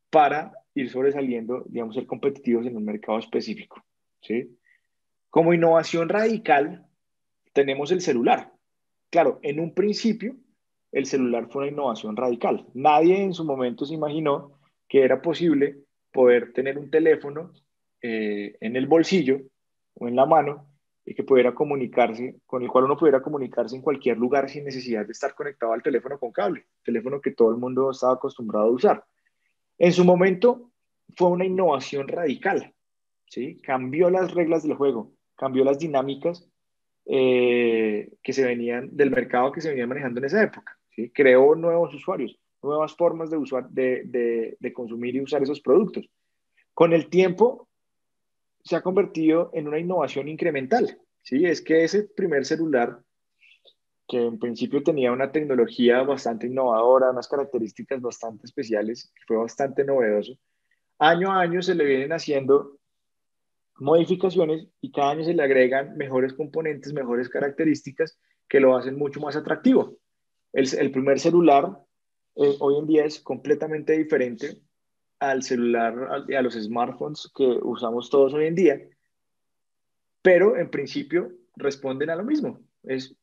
para ir sobresaliendo, digamos, ser competitivos en un mercado específico, ¿sí? Como innovación radical, tenemos el celular. Claro, en un principio, el celular fue una innovación radical. Nadie en su momento se imaginó que era posible poder tener un teléfono en el bolsillo o en la mano y que pudiera comunicarse, con el cual uno pudiera comunicarse en cualquier lugar sin necesidad de estar conectado al teléfono con cable, teléfono que todo el mundo estaba acostumbrado a usar. En su momento fue una innovación radical, ¿sí? Cambió las reglas del juego, cambió las dinámicas que se venían del mercado que se venía manejando en esa época, ¿sí? Creó nuevos usuarios, nuevas formas de, de consumir y usar esos productos. Con el tiempo se ha convertido en una innovación incremental, ¿sí? Es que ese primer celular, que en principio tenía una tecnología bastante innovadora, unas características bastante especiales, fue bastante novedoso. Año a año se le vienen haciendo modificaciones y cada año se le agregan mejores componentes, mejores características que lo hacen mucho más atractivo. El primer celular hoy en día es completamente diferente al celular, a los smartphones que usamos todos hoy en día, pero en principio responden a lo mismo. Es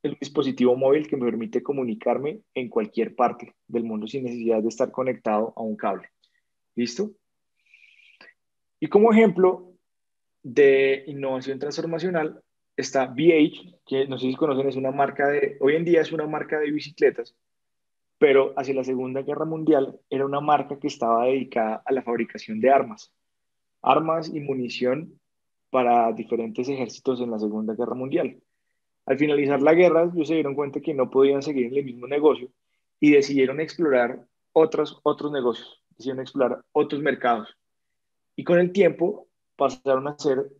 el dispositivo móvil que me permite comunicarme en cualquier parte del mundo sin necesidad de estar conectado a un cable. ¿Listo? Y como ejemplo de innovación transformacional está BH, que no sé si conocen, es una marca hoy en día es una marca de bicicletas, pero hacia la Segunda Guerra Mundial era una marca que estaba dedicada a la fabricación de armas y munición para diferentes ejércitos en la Segunda Guerra Mundial. Al finalizar la guerra, ellos se dieron cuenta que no podían seguir en el mismo negocio y decidieron explorar otros negocios, decidieron explorar otros mercados. Y con el tiempo pasaron a ser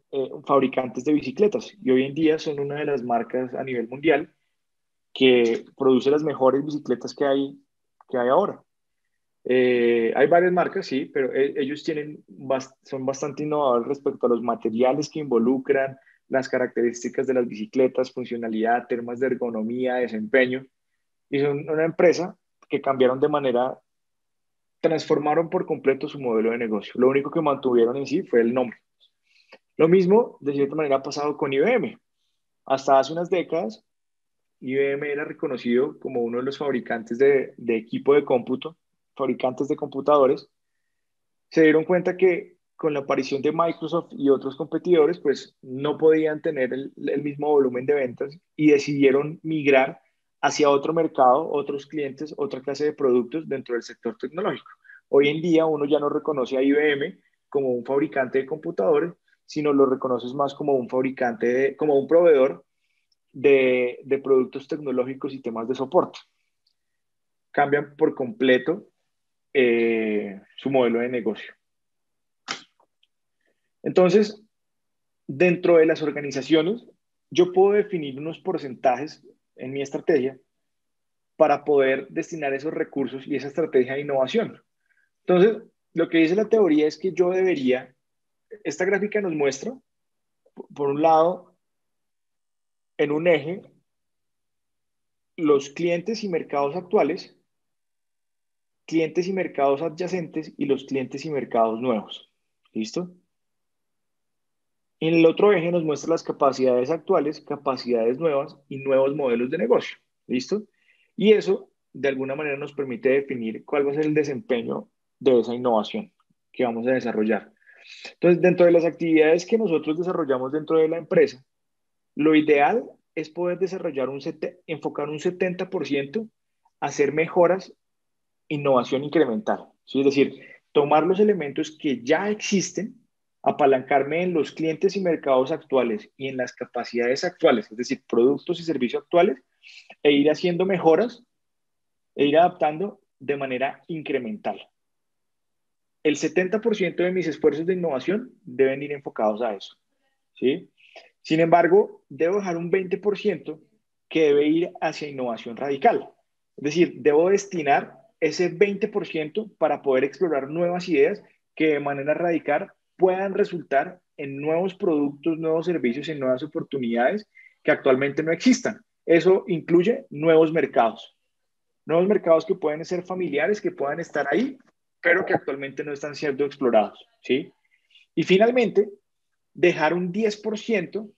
fabricantes de bicicletas y hoy en día son una de las marcas a nivel mundial que produce las mejores bicicletas que hay ahora. Hay varias marcas, sí, pero ellos son bastante innovadores respecto a los materiales que involucran, las características de las bicicletas, funcionalidad, temas de ergonomía, desempeño. Y son una empresa que transformaron por completo su modelo de negocio. Lo único que mantuvieron en sí fue el nombre. Lo mismo, de cierta manera, ha pasado con IBM. Hasta hace unas décadas, IBM era reconocido como uno de los fabricantes de equipo de cómputo, fabricantes de computadores. Se dieron cuenta que con la aparición de Microsoft y otros competidores, pues no podían tener el mismo volumen de ventas y decidieron migrar hacia otro mercado, otros clientes, otra clase de productos dentro del sector tecnológico. Hoy en día uno ya no reconoce a IBM como un fabricante de computadores, sino lo reconoces más como un fabricante, como un proveedor de productos tecnológicos y temas de soporte. Cambian por completo su modelo de negocio. Entonces, dentro de las organizaciones, yo puedo definir unos porcentajes en mi estrategia para poder destinar esos recursos y esa estrategia de innovación. Entonces, lo que dice la teoría es que yo debería, esta gráfica nos muestra, por un lado, en un eje, los clientes y mercados actuales, clientes y mercados adyacentes y los clientes y mercados nuevos. ¿Listo? En el otro eje nos muestra las capacidades actuales, capacidades nuevas y nuevos modelos de negocio. ¿Listo? Y eso, de alguna manera, nos permite definir cuál va a ser el desempeño de esa innovación que vamos a desarrollar. Entonces, dentro de las actividades que nosotros desarrollamos dentro de la empresa, lo ideal es poder desarrollar enfocar un 70% a hacer mejoras, innovación incremental. ¿Sí? Es decir, tomar los elementos que ya existen, apalancarme en los clientes y mercados actuales y en las capacidades actuales, es decir, productos y servicios actuales, e ir haciendo mejoras e ir adaptando de manera incremental. El 70% de mis esfuerzos de innovación deben ir enfocados a eso. ¿Sí? Sin embargo, debo dejar un 20% que debe ir hacia innovación radical. Es decir, debo destinar ese 20% para poder explorar nuevas ideas que de manera radical puedan resultar en nuevos productos, nuevos servicios, en nuevas oportunidades que actualmente no existan. Eso incluye nuevos mercados que pueden ser familiares, que puedan estar ahí, pero que actualmente no están siendo explorados, ¿sí? Y finalmente, dejar un 10%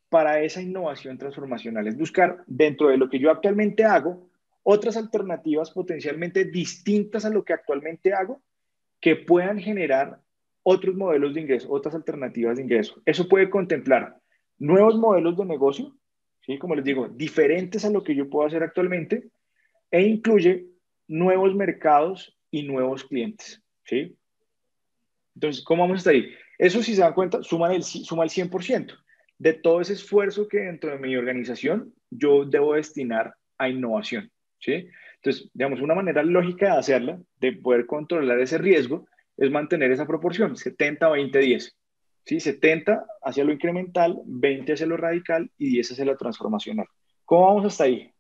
para esa innovación transformacional, es buscar dentro de lo que yo actualmente hago otras alternativas potencialmente distintas a lo que actualmente hago que puedan generar otros modelos de ingreso, otras alternativas de ingreso. Eso puede contemplar nuevos modelos de negocio, ¿sí? Como les digo, diferentes a lo que yo puedo hacer actualmente, e incluye nuevos mercados y nuevos clientes, ¿sí? Entonces, ¿cómo vamos hasta ahí? Eso, si se dan cuenta, suma el 100% de todo ese esfuerzo que dentro de mi organización yo debo destinar a innovación, ¿sí? Entonces, digamos, una manera lógica de hacerla, de poder controlar ese riesgo, es mantener esa proporción, 70-20-10, ¿sí? 70 hacia lo incremental, 20 hacia lo radical y 10 hacia lo transformacional. ¿Cómo vamos hasta ahí?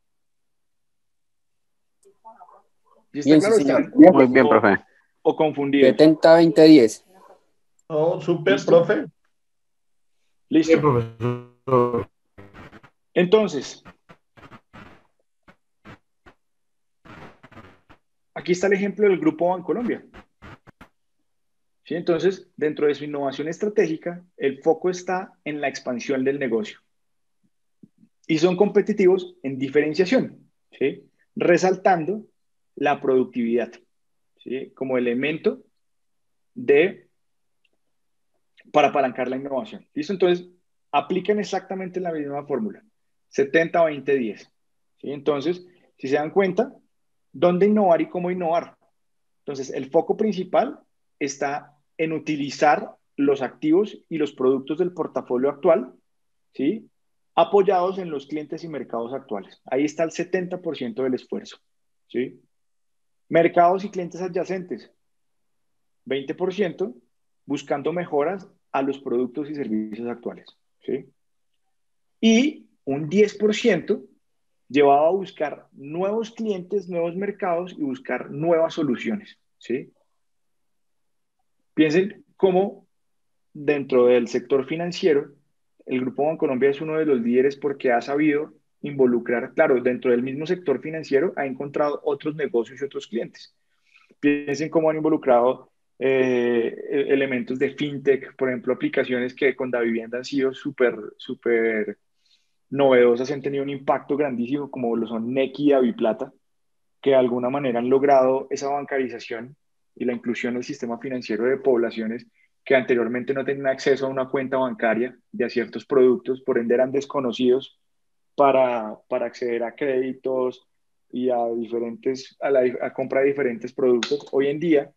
¿Sí está Bien, sí, claro? señor. ¿Están Muy bien, profe. o confundidos? 70-20-10. Oh, súper, ¿Listo? profe. Listo. Bien, profesor. Entonces, aquí está el ejemplo del Grupo Bancolombia. ¿Sí? Entonces, dentro de su innovación estratégica, el foco está en la expansión del negocio. Y son competitivos en diferenciación, ¿sí? Resaltando la productividad, ¿sí? Como elemento para apalancar la innovación. ¿Listo? Entonces, apliquen exactamente la misma fórmula, 70-20-10. ¿Sí? Entonces, si se dan cuenta, ¿dónde innovar y cómo innovar? Entonces, el foco principal está en utilizar los activos y los productos del portafolio actual, ¿sí? Apoyados en los clientes y mercados actuales. Ahí está el 70% del esfuerzo, ¿sí? Mercados y clientes adyacentes, 20%, buscando mejoras a los productos y servicios actuales, ¿sí? Y un 10% llevado a buscar nuevos clientes, nuevos mercados y buscar nuevas soluciones, ¿sí? Piensen cómo dentro del sector financiero, el Grupo Bancolombia es uno de los líderes porque ha sabido involucrar, claro, dentro del mismo sector financiero ha encontrado otros negocios y otros clientes. Piensen cómo han involucrado elementos de fintech, por ejemplo, aplicaciones que con Davivienda han sido súper novedosas y han tenido un impacto grandísimo, como lo son Nequi y Daviplata, que de alguna manera han logrado esa bancarización y la inclusión del sistema financiero de poblaciones que anteriormente no tenían acceso a una cuenta bancaria de a ciertos productos, por ende eran desconocidos para acceder a créditos y a compra de diferentes productos. Hoy en día,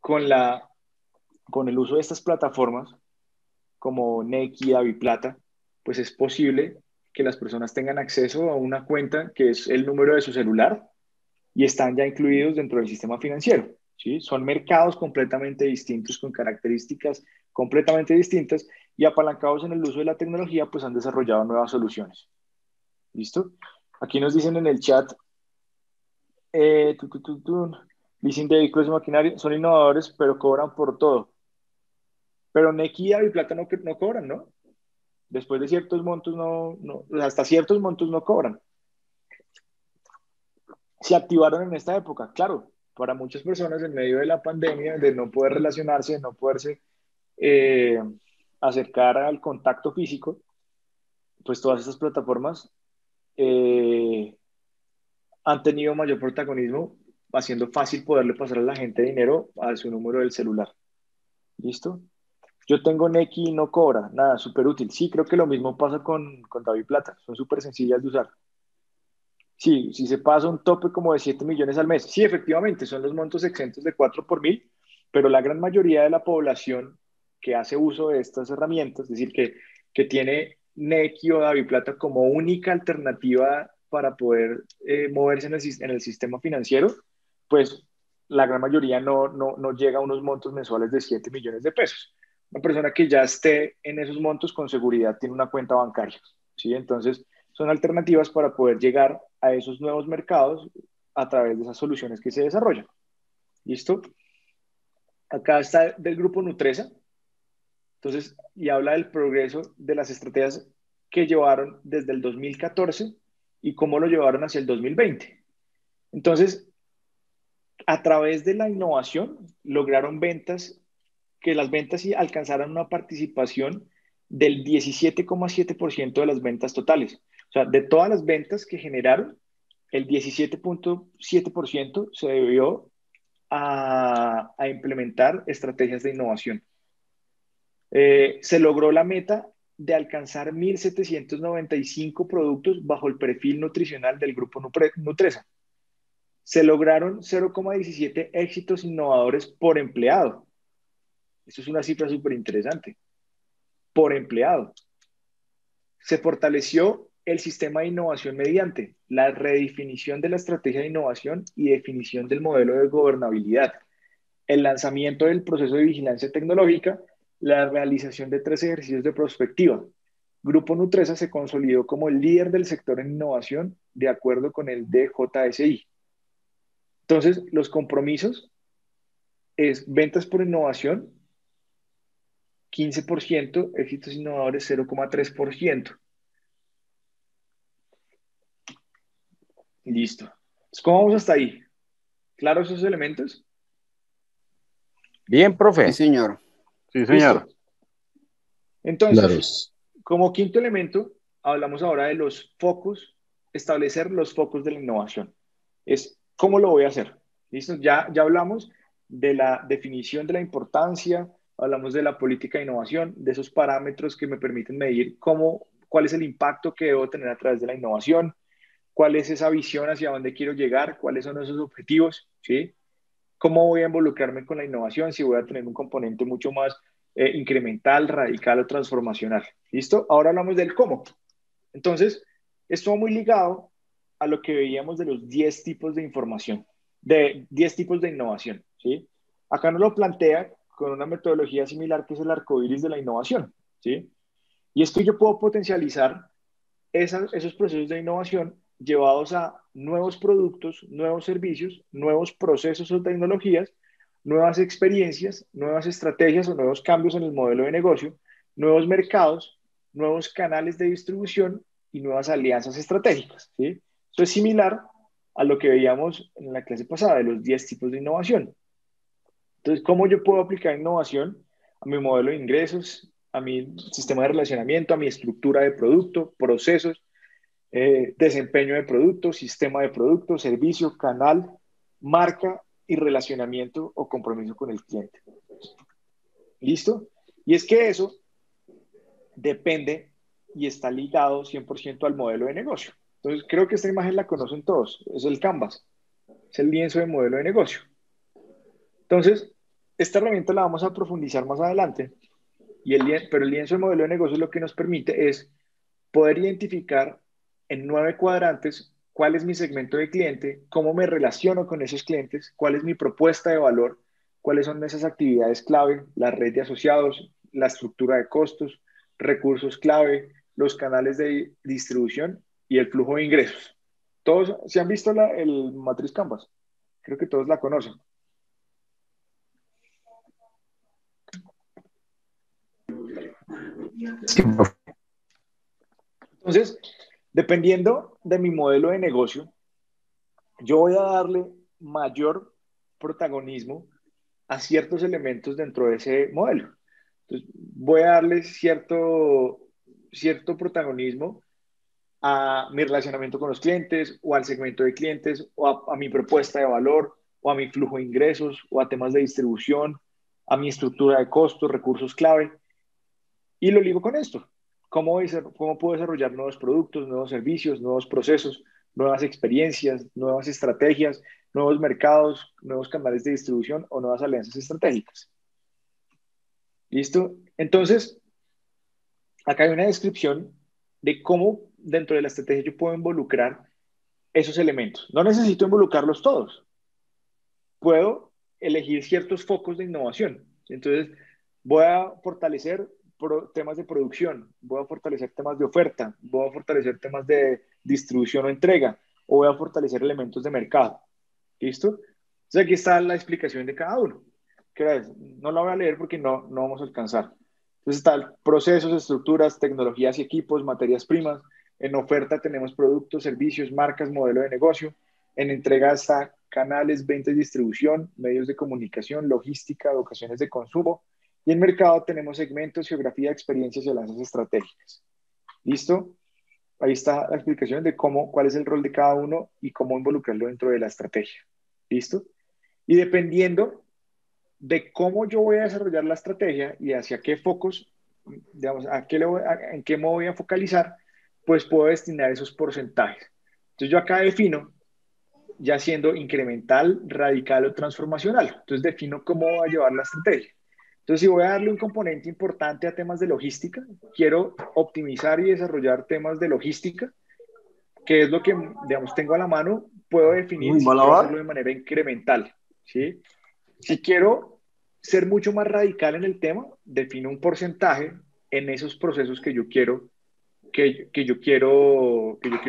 con el uso de estas plataformas como Nequi, Daviplata, pues es posible que las personas tengan acceso a una cuenta que es el número de su celular y están ya incluidos dentro del sistema financiero, ¿sí? Son mercados completamente distintos, con características completamente distintas y apalancados en el uso de la tecnología, pues han desarrollado nuevas soluciones. ¿Listo? Aquí nos dicen en el chat, leasing de vehículos y maquinaria, son innovadores, pero cobran por todo. Pero Nequi y Plata no cobran, ¿no? Después de ciertos montos, hasta ciertos montos no cobran. Se activaron en esta época, claro, para muchas personas en medio de la pandemia, de no poder relacionarse, de no poderse eh, acercar al contacto físico, pues todas estas plataformas eh, han tenido mayor protagonismo, haciendo fácil poderle pasar a la gente dinero a su número del celular. ¿Listo? Yo tengo Nequi y no cobra, nada, súper útil. Sí, creo que lo mismo pasa con Daviplata, son súper sencillas de usar. Sí, si se pasa un tope como de 7 millones al mes, sí, efectivamente, son los montos exentos de 4 por mil, pero la gran mayoría de la población que hace uso de estas herramientas, es decir, que tiene Nequi o Daviplata como única alternativa para poder moverse en el sistema financiero, pues la gran mayoría no llega a unos montos mensuales de 7 millones de pesos. Una persona que ya esté en esos montos con seguridad tiene una cuenta bancaria, ¿sí? Entonces, son alternativas para poder llegar a esos nuevos mercados a través de esas soluciones que se desarrollan. ¿Listo? Acá está del grupo Nutresa. Entonces, y habla del progreso de las estrategias que llevaron desde el 2014 y cómo lo llevaron hacia el 2020. Entonces, a través de la innovación, lograron que las ventas sí alcanzaran una participación del 17,7% de las ventas totales. O sea, de todas las ventas que generaron, el 17,7% se debió a implementar estrategias de innovación. Se logró la meta de alcanzar 1.795 productos bajo el perfil nutricional del grupo Nutresa. Se lograron 0,17 éxitos innovadores por empleado. Esto es una cifra súper interesante. Por empleado. Se fortaleció el sistema de innovación mediante la redefinición de la estrategia de innovación y definición del modelo de gobernabilidad, el lanzamiento del proceso de vigilancia tecnológica, la realización de 3 ejercicios de prospectiva. Grupo Nutresa se consolidó como el líder del sector en innovación de acuerdo con el DJSI. Entonces, los compromisos es ventas por innovación, 15%, éxitos innovadores 0,3%. Listo. Entonces, ¿cómo vamos hasta ahí? ¿Claros esos elementos? Bien, profe. Sí, señor. Sí, señor. ¿Listo? Entonces, Claros. como quinto elemento, hablamos ahora de los focos, establecer los focos de la innovación. Es cómo lo voy a hacer. ¿Listo? Ya hablamos de la definición de la importancia, hablamos de la política de innovación, de esos parámetros que me permiten medir cuál es el impacto que debo tener a través de la innovación, cuál es esa visión hacia dónde quiero llegar, cuáles son esos objetivos, ¿sí? ¿Cómo voy a involucrarme con la innovación? Si voy a tener un componente mucho más incremental, radical o transformacional. ¿Listo? Ahora hablamos del cómo. Entonces, esto va muy ligado a lo que veíamos de los 10 tipos de información, de 10 tipos de innovación, ¿sí? Acá nos lo plantea con una metodología similar que es el arco iris de la innovación, ¿sí? Y es que yo puedo potencializar esos procesos de innovación llevados a nuevos productos, nuevos servicios, nuevos procesos o tecnologías, nuevas experiencias, nuevas estrategias o nuevos cambios en el modelo de negocio, nuevos mercados, nuevos canales de distribución y nuevas alianzas estratégicas, ¿sí? Esto es similar a lo que veíamos en la clase pasada de los 10 tipos de innovación. Entonces, ¿cómo yo puedo aplicar innovación a mi modelo de ingresos, a mi sistema de relacionamiento, a mi estructura de producto, procesos, desempeño de producto, sistema de producto, servicio, canal, marca y relacionamiento o compromiso con el cliente? ¿Listo? Y es que eso depende y está ligado 100% al modelo de negocio. Entonces, creo que esta imagen la conocen todos. Es el Canvas. Es el lienzo de modelo de negocio. Entonces, esta herramienta la vamos a profundizar más adelante. Pero el lienzo de modelo de negocio lo que nos permite es poder identificar en 9 cuadrantes cuál es mi segmento de cliente, cómo me relaciono con esos clientes, cuál es mi propuesta de valor, cuáles son esas actividades clave, la red de asociados, la estructura de costos, recursos clave, los canales de distribución y el flujo de ingresos. ¿Todos se han visto el matriz Canvas? Creo que todos la conocen. Sí, profe. Entonces, dependiendo de mi modelo de negocio, yo voy a darle mayor protagonismo a ciertos elementos dentro de ese modelo. Entonces, voy a darle cierto protagonismo a mi relacionamiento con los clientes o al segmento de clientes o a mi propuesta de valor o a mi flujo de ingresos o a temas de distribución, a mi estructura de costos, recursos clave. Y lo ligo con esto. ¿Cómo puedo desarrollar nuevos productos, nuevos servicios, nuevos procesos, nuevas experiencias, nuevas estrategias, nuevos mercados, nuevos canales de distribución o nuevas alianzas estratégicas? ¿Listo? Entonces, acá hay una descripción de cómo dentro de la estrategia yo puedo involucrar esos elementos. No necesito involucrarlos todos. Puedo elegir ciertos focos de innovación. Entonces, voy a fortalecer temas de producción, voy a fortalecer temas de oferta, voy a fortalecer temas de distribución o entrega, o voy a fortalecer elementos de mercado. ¿Listo? Entonces aquí está la explicación de cada uno. No la voy a leer porque no vamos a alcanzar. Entonces están procesos, estructuras, tecnologías y equipos, materias primas, En oferta tenemos productos, servicios, marcas, modelo de negocio. En entrega está canales, venta y distribución, medios de comunicación, logística, ocasiones de consumo. Y en mercado tenemos segmentos, geografía, experiencias y alianzas estratégicas. ¿Listo? Ahí está la explicación de cuál es el rol de cada uno y cómo involucrarlo dentro de la estrategia. ¿Listo? Y dependiendo de cómo yo voy a desarrollar la estrategia y hacia qué focos, digamos, en qué me voy a focalizar, pues puedo destinar esos porcentajes. Entonces yo acá defino, ya siendo incremental, radical o transformacional. Entonces defino cómo voy a llevar la estrategia. Entonces, si voy a darle un componente importante a temas de logística, quiero optimizar y desarrollar temas de logística, que es lo que, digamos, tengo a la mano, puedo definir si quiero hacerlo de manera incremental, ¿sí? Si quiero ser mucho más radical en el tema, defino un porcentaje en esos procesos que yo quiero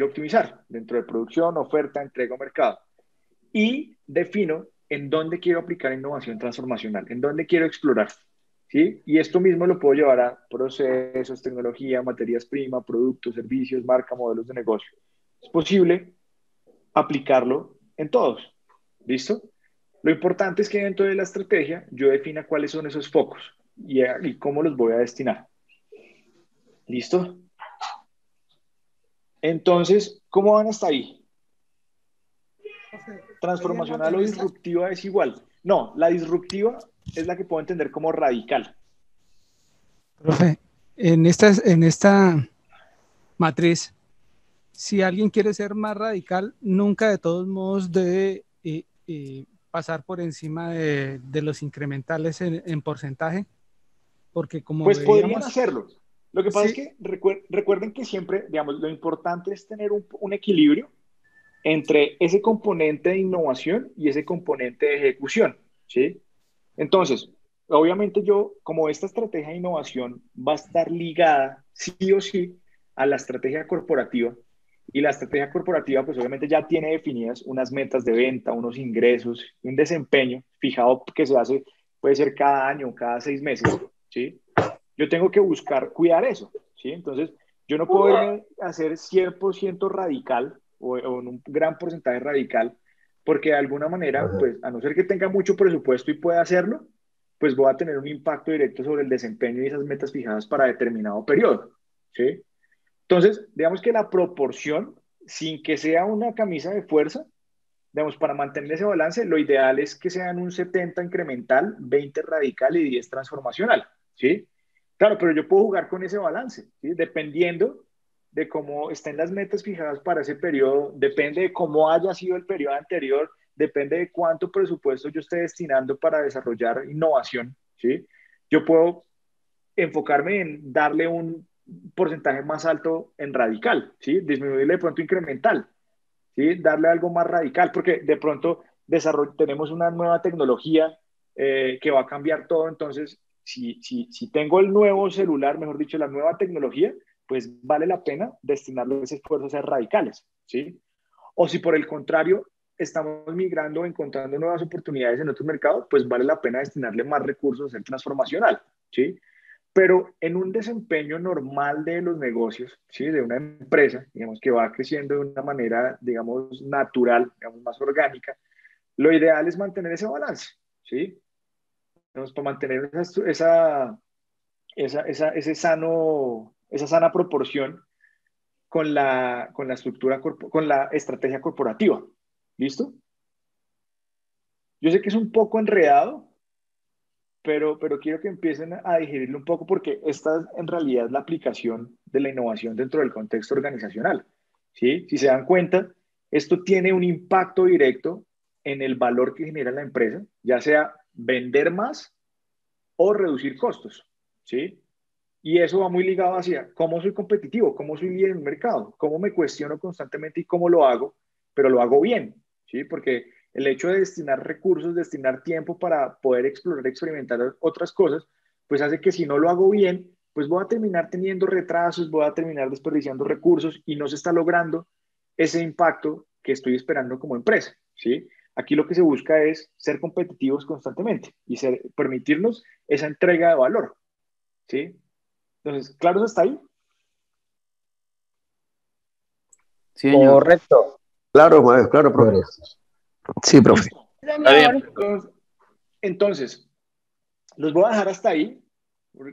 optimizar dentro de producción, oferta, entrega o mercado. Y defino en dónde quiero aplicar innovación transformacional, en dónde quiero explorar. ¿Sí? Y esto mismo lo puedo llevar a procesos, tecnología, materias primas, productos, servicios, marca, modelos de negocio. Es posible aplicarlo en todos. ¿Listo? Lo importante es que dentro de la estrategia yo defina cuáles son esos focos y cómo los voy a destinar. ¿Listo? Entonces, ¿cómo van hasta ahí? ¿Transformacional o disruptiva es igual? No, la disruptiva es la que puedo entender como radical. Profe, en esta matriz, si alguien quiere ser más radical, nunca de todos modos debe pasar por encima de los incrementales en porcentaje, porque como pues veíamos, podrían hacerlo. Lo que pasa es que recuerden que siempre, digamos, lo importante es tener un equilibrio entre ese componente de innovación y ese componente de ejecución, ¿sí? Entonces, obviamente yo, como esta estrategia de innovación va a estar ligada sí o sí a la estrategia corporativa, y la estrategia corporativa pues obviamente ya tiene definidas unas metas de venta, unos ingresos, un desempeño fijado que se hace, puede ser cada año, cada 6 meses, ¿sí? Yo tengo que buscar cuidar eso, ¿sí? Entonces, yo no puedo irme a hacer 100% radical o en un gran porcentaje radical, porque de alguna manera, pues, a no ser que tenga mucho presupuesto y pueda hacerlo, pues voy a tener un impacto directo sobre el desempeño y esas metas fijadas para determinado periodo, ¿sí? Entonces, digamos que la proporción, sin que sea una camisa de fuerza, digamos, para mantener ese balance, lo ideal es que sean un 70 incremental, 20 radical y 10 transformacional, ¿sí? Claro, pero yo puedo jugar con ese balance, ¿sí? Dependiendo de cómo estén las metas fijadas para ese periodo, depende de cómo haya sido el periodo anterior, depende de cuánto presupuesto yo esté destinando para desarrollar innovación, ¿sí? Yo puedo enfocarme en darle un porcentaje más alto en radical, ¿sí? Disminuirle de pronto incremental, ¿sí? Darle algo más radical, porque de pronto tenemos una nueva tecnología que va a cambiar todo, entonces si tengo el nuevo celular, mejor dicho, la nueva tecnología, pues vale la pena destinarle ese esfuerzo a ser radicales, ¿sí? O si por el contrario estamos migrando o encontrando nuevas oportunidades en otros mercados, pues vale la pena destinarle más recursos a ser transformacional, ¿sí? Pero en un desempeño normal de los negocios, ¿sí? De una empresa, digamos, que va creciendo de una manera, digamos, natural, digamos, más orgánica, lo ideal es mantener ese balance, ¿sí? Entonces, para mantener esa sana proporción con la estructura, con la estrategia corporativa. ¿Listo? Yo sé que es un poco enredado, pero quiero que empiecen a digerirlo un poco porque esta en realidad es la aplicación de la innovación dentro del contexto organizacional. ¿Sí? Si se dan cuenta, esto tiene un impacto directo en el valor que genera la empresa, ya sea vender más o reducir costos. ¿Sí? Y eso va muy ligado hacia cómo soy competitivo, cómo soy líder en el mercado, cómo me cuestiono constantemente y cómo lo hago, pero lo hago bien, ¿sí? Porque el hecho de destinar recursos, destinar tiempo para poder explorar, experimentar otras cosas, pues hace que si no lo hago bien, pues voy a terminar teniendo retrasos, voy a terminar desperdiciando recursos y no se está logrando ese impacto que estoy esperando como empresa, ¿sí? Aquí lo que se busca es ser competitivos constantemente y permitirnos esa entrega de valor, ¿sí? Entonces, ¿claros hasta ahí? Sí, señor. Correcto. Claro, profe. Sí, profe. Entonces, los voy a dejar hasta ahí,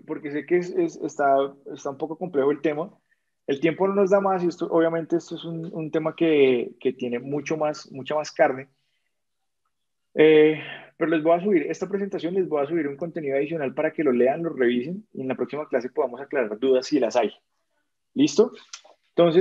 porque sé que está un poco complejo el tema. El tiempo no nos da más y esto, obviamente esto es un tema que tiene mucha más carne. Pero les voy a subir esta presentación, les voy a subir un contenido adicional para que lo lean, lo revisen y en la próxima clase podamos aclarar dudas si las hay. ¿Listo? Entonces,